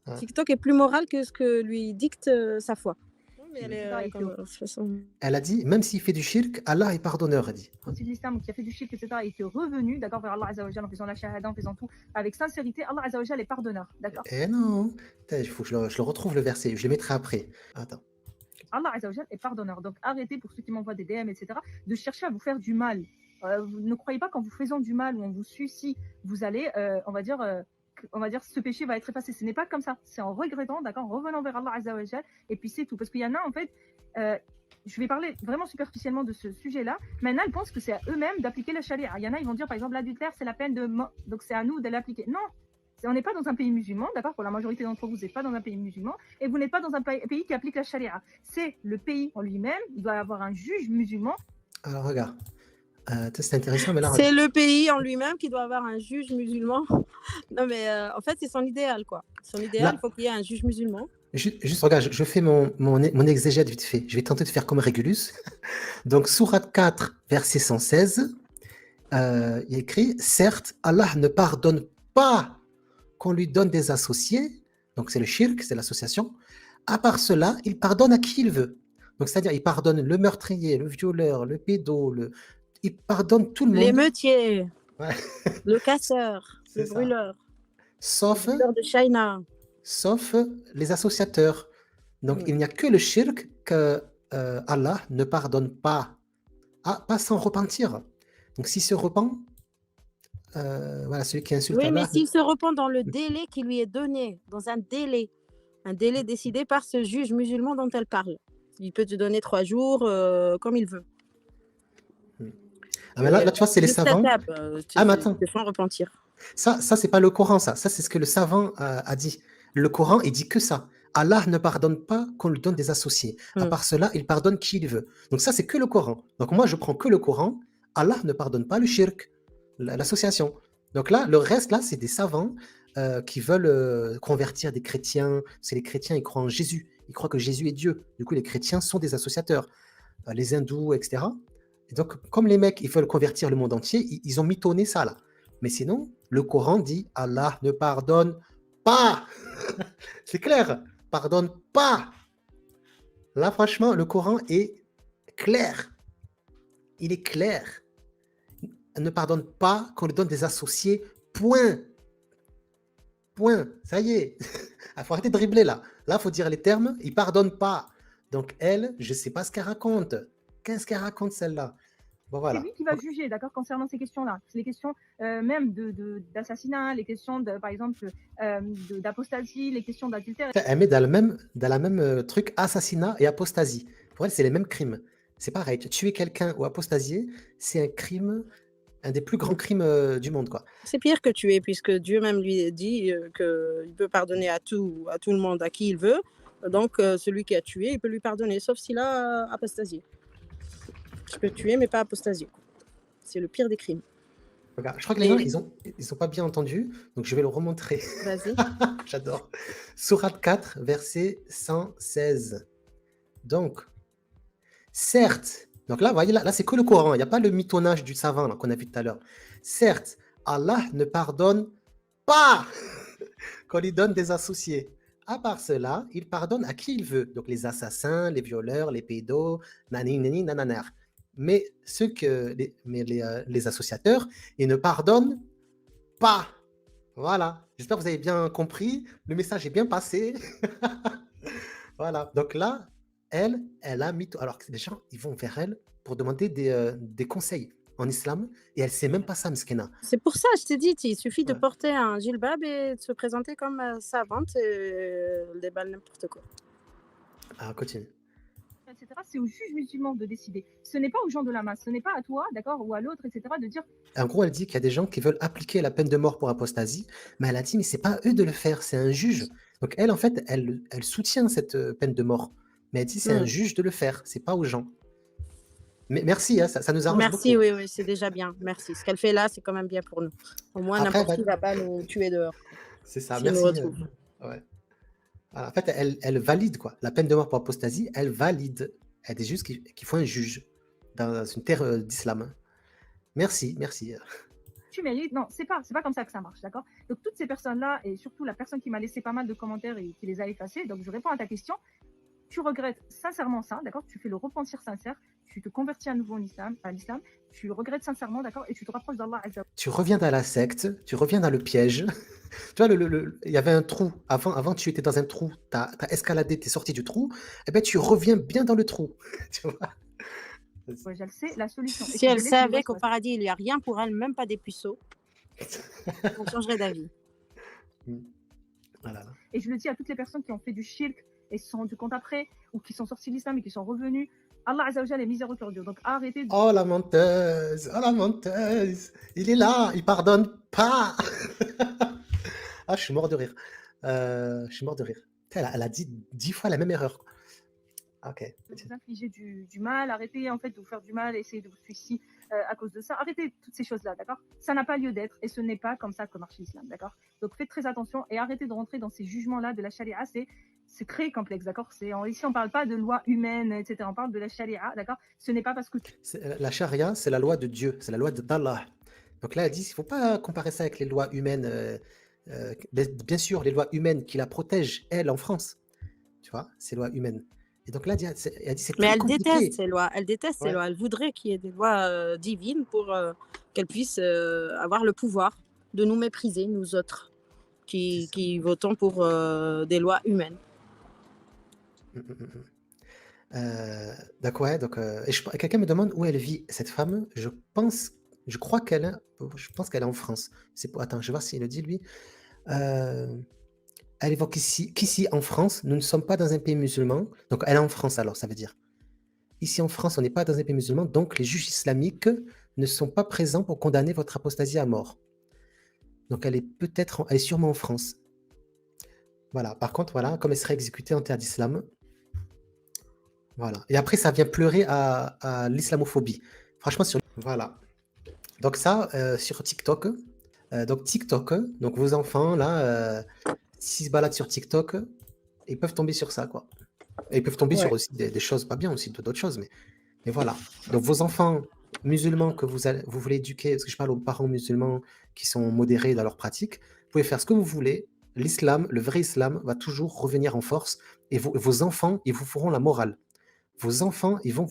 Ouais. TikTok est plus moral que ce que lui dicte sa foi. Donc, mais elle etc. est et que de toute façon. Elle a dit, même s'il fait du shirk, Allah est pardonneur, elle dit. sorti de l'islam, qui a fait du shirk, etc., et qui est revenu, d'accord, vers Allah Azzawajal, en faisant la shahada, en faisant tout, avec sincérité, Allah Azzawajal est pardonneur, d'accord. Eh non, il faut que je le retrouve le verset, je le mettrai après. Attends. Allah Azzawajal est pardonneur. Donc arrêtez, pour ceux qui m'envoient des DM, etc., de chercher à vous faire du mal. Vous ne croyez pas qu'en vous faisant du mal ou en vous suicidant, vous allez, on va dire, ce péché va être effacé. Ce n'est pas comme ça. C'est en regrettant, d'accord, en revenant vers Allah Azzawajal, et puis c'est tout. Parce qu'il y en a, en fait, je vais parler vraiment superficiellement de ce sujet-là. Maintenant, ils pensent que c'est à eux-mêmes d'appliquer la charia. Il y en a, ils vont dire, par exemple, l'adultère, c'est la peine de mort. Donc c'est à nous de l'appliquer. Non, on n'est pas dans un pays musulman, d'accord. Pour la majorité d'entre vous, vous n'êtes pas dans un pays musulman, et vous n'êtes pas dans un pays qui applique la charia. C'est le pays en lui-même. Il doit y avoir un juge musulman. Alors regarde, c'est intéressant, mais là, C'est le pays en lui-même qui doit avoir un juge musulman. Non, mais en fait, c'est son idéal, quoi. Son idéal, là, il faut qu'il y ait un juge musulman. juste regarde, je fais mon exégète vite fait. Je vais tenter de faire comme Régulus. Donc, Sourate 4, verset 116, il y a écrit, certes, Allah ne pardonne pas qu'on lui donne des associés, donc c'est le shirk, c'est l'association. À part cela, il pardonne à qui il veut. Donc, c'est-à-dire, il pardonne le meurtrier, le violeur, le pédo, il pardonne tout le monde. L'émeutier, Ouais, le casseur, c'est le ça. brûleur, le Sauf, brûleur de China. sauf les associateurs. Donc, Mm. il n'y a que le shirk que Allah ne pardonne pas. Ah, pas sans repentir. Donc, s'il se repent, voilà, celui qui insulte Oui, mais Allah. s'il se repent dans le délai qui lui est donné, dans un délai décidé par ce juge musulman dont elle parle. Il peut te donner 3 jours comme il veut. Ah, mais là, tu vois, c'est les Juste savants. tape, Ah, mais attends, te font repentir. ça c'est pas le Coran, ça. Ça, c'est ce que le savant a dit. Le Coran, il dit que ça. Allah ne pardonne pas qu'on lui donne des associés. À Mm. part cela, il pardonne qui il veut. Donc, ça, c'est que le Coran. Donc, moi, je prends que le Coran. Allah ne pardonne pas le shirk, l'association. Donc, là, le reste, là, c'est des savants qui veulent convertir des chrétiens. C'est les chrétiens, ils croient en Jésus. Ils croient que Jésus est Dieu. Du coup, les chrétiens sont des associateurs. Les hindous, etc. Et donc, comme les mecs, ils veulent convertir le monde entier, ils ont mitonné ça, là. Mais sinon, le Coran dit Allah ne pardonne pas. C'est clair. Pardonne pas. Là, franchement, le Coran est clair. Il est clair. Ne pardonne pas qu'on lui donne des associés. Point. Point. Ça y est. Il faut arrêter de dribbler, là. Là, il faut dire les termes. Il pardonne pas. Donc, elle, je ne sais pas ce qu'elle raconte. Qu'est-ce qu'elle raconte, celle-là? Bon, C'est voilà. lui qui va juger, d'accord, concernant ces questions-là. C'est les questions même d'assassinat, les questions, par exemple, d'apostasie, les questions d'adultère. Elle met dans la même truc assassinat et apostasie. Pour elle, c'est les mêmes crimes. C'est pareil. Tuer quelqu'un ou apostasier, c'est un crime, un des plus grands crimes du monde, quoi. C'est pire que tuer, puisque Dieu même lui dit qu'il peut pardonner à tout le monde, à qui il veut. Donc, celui qui a tué, il peut lui pardonner, sauf s'il a apostasié. Tu peux tuer, mais pas apostasier. C'est le pire des crimes. Regarde, je crois que les gens, ils ont pas bien entendu, donc je vais le remontrer. Vas-y. J'adore. Sourate 4, verset 116. Donc, certes, donc là, vous voyez, là c'est que le Coran, il n'y a pas le mitonnage du savant là, qu'on a vu tout à l'heure. Certes, Allah ne pardonne pas qu'on lui donne des associés. À part cela, il pardonne à qui il veut. Donc les assassins, les violeurs, les pédos, nani, nananar. Mais les associateurs, ils ne pardonnent pas. Voilà. J'espère que vous avez bien compris. Le message est bien passé. Voilà. Donc là, elle a mis... Alors que les gens, ils vont vers elle pour demander des conseils en islam et elle ne sait même pas ça, Mskena. C'est pour ça, je t'ai dit, il suffit de porter un djilbab et de se présenter comme savante et elle déballe n'importe quoi. Ah, continue. Etc. C'est au juge musulman de décider. Ce n'est pas aux gens de la masse, ce n'est pas à toi, d'accord, ou à l'autre, etc., de dire. En gros, elle dit qu'il y a des gens qui veulent appliquer la peine de mort pour apostasie, mais elle a dit, mais c'est pas à eux de le faire, c'est un juge. Donc elle, en fait, elle soutient cette peine de mort, mais elle dit c'est un juge de le faire, c'est pas aux gens. Mais merci, hein, ça nous arrange Merci, beaucoup. oui, c'est déjà bien. Merci. Ce qu'elle fait là, c'est quand même bien pour nous. Au moins, Après, n'importe qui ne va pas nous tuer dehors. C'est ça, S'il merci. nous retrouve. Ouais. Alors, en fait, elle valide quoi. La peine de mort pour apostasie, elle valide. Elle est juste qu'il faut un juge dans une terre d'islam. Merci. Tu mérites. Non, c'est pas comme ça que ça marche, d'accord. Donc toutes ces personnes-là, et surtout la personne qui m'a laissé pas mal de commentaires et qui les a effacés, donc je réponds à ta question. tu regrettes sincèrement ça, d'accord? Tu fais le repentir sincère, tu te convertis à nouveau à l'islam, tu le regrettes sincèrement, d'accord? Et tu te rapproches d'Allah Azza. Tu reviens dans la secte, tu reviens dans le piège. Tu vois, il y avait un trou. Avant, tu étais dans un trou. Tu as escaladé, tu es sorti du trou. Eh ben, tu reviens bien dans le trou. Tu vois? Ouais, je le sais, la solution. Et Si tu elle laisses le savait qu'au waswas. paradis, il n'y a rien pour elle, même pas des puceaux, on changerait d'avis. Voilà. Et je le dis à toutes les personnes qui ont fait du shirk et se sont rendus compte après, ou qui sont sortis de l'islam et qui sont revenus. Allah Azza wa Jalla est miséricordieux. Donc arrêtez de... Oh la menteuse, oh la menteuse. Il est là, il pardonne pas. Ah, je suis mort de rire. Je suis mort de rire. Putain, elle a dit 10 fois la même erreur, quoi. Ok. vous infliger du mal, arrêtez en fait de vous faire du mal, essayez de vous suicider à cause de ça. Arrêtez toutes ces choses-là, d'accord? Ça n'a pas lieu d'être et ce n'est pas comme ça que marche l'islam, d'accord? Donc faites très attention et arrêtez de rentrer dans ces jugements-là de la charia. C'est très complexe, d'accord? Ici, on ne parle pas de loi humaine, etc. On parle de la charia, d'accord? Ce n'est pas parce que... La charia, c'est la loi de Dieu, c'est la loi d'Allah. Donc là, elle dit, il ne faut pas comparer ça avec les lois humaines. Bien sûr, les lois humaines qui la protègent, elle, en France. Tu vois, ces lois humaines. Et donc là, elle dit, c'est Mais plus elle compliqué. déteste ces lois. Elle déteste ces Ouais. lois. Elle voudrait qu'il y ait des lois divines pour qu'elle puisse avoir le pouvoir de nous mépriser, nous autres, qui votons pour des lois humaines. Donc ouais, et quelqu'un me demande où elle vit, cette femme. Je pense qu'elle est en France. Attends, je vais voir s'il le dit lui. Elle évoque qu'ici en France, nous ne sommes pas dans un pays musulman. Donc elle est en France alors, ça veut dire. Ici en France, on n'est pas dans un pays musulman, donc les juges islamiques ne sont pas présents pour condamner votre apostasie à mort. Donc elle est sûrement en France. Voilà. Par contre, voilà, comme elle serait exécutée en terre d'islam. Voilà. Et après, ça vient pleurer à l'islamophobie. Franchement, voilà. Donc ça, sur TikTok. Donc vos enfants, là, s'ils se baladent sur TikTok, ils peuvent tomber sur ça, quoi. Et ils peuvent tomber sur aussi des choses pas bien, aussi d'autres choses. Mais voilà. Donc vos enfants musulmans que vous voulez éduquer, parce que je parle aux parents musulmans qui sont modérés dans leurs pratiques, vous pouvez faire ce que vous voulez. L'islam, le vrai islam, va toujours revenir en force. Et vos enfants, ils vous feront la morale. Vos enfants, ils vont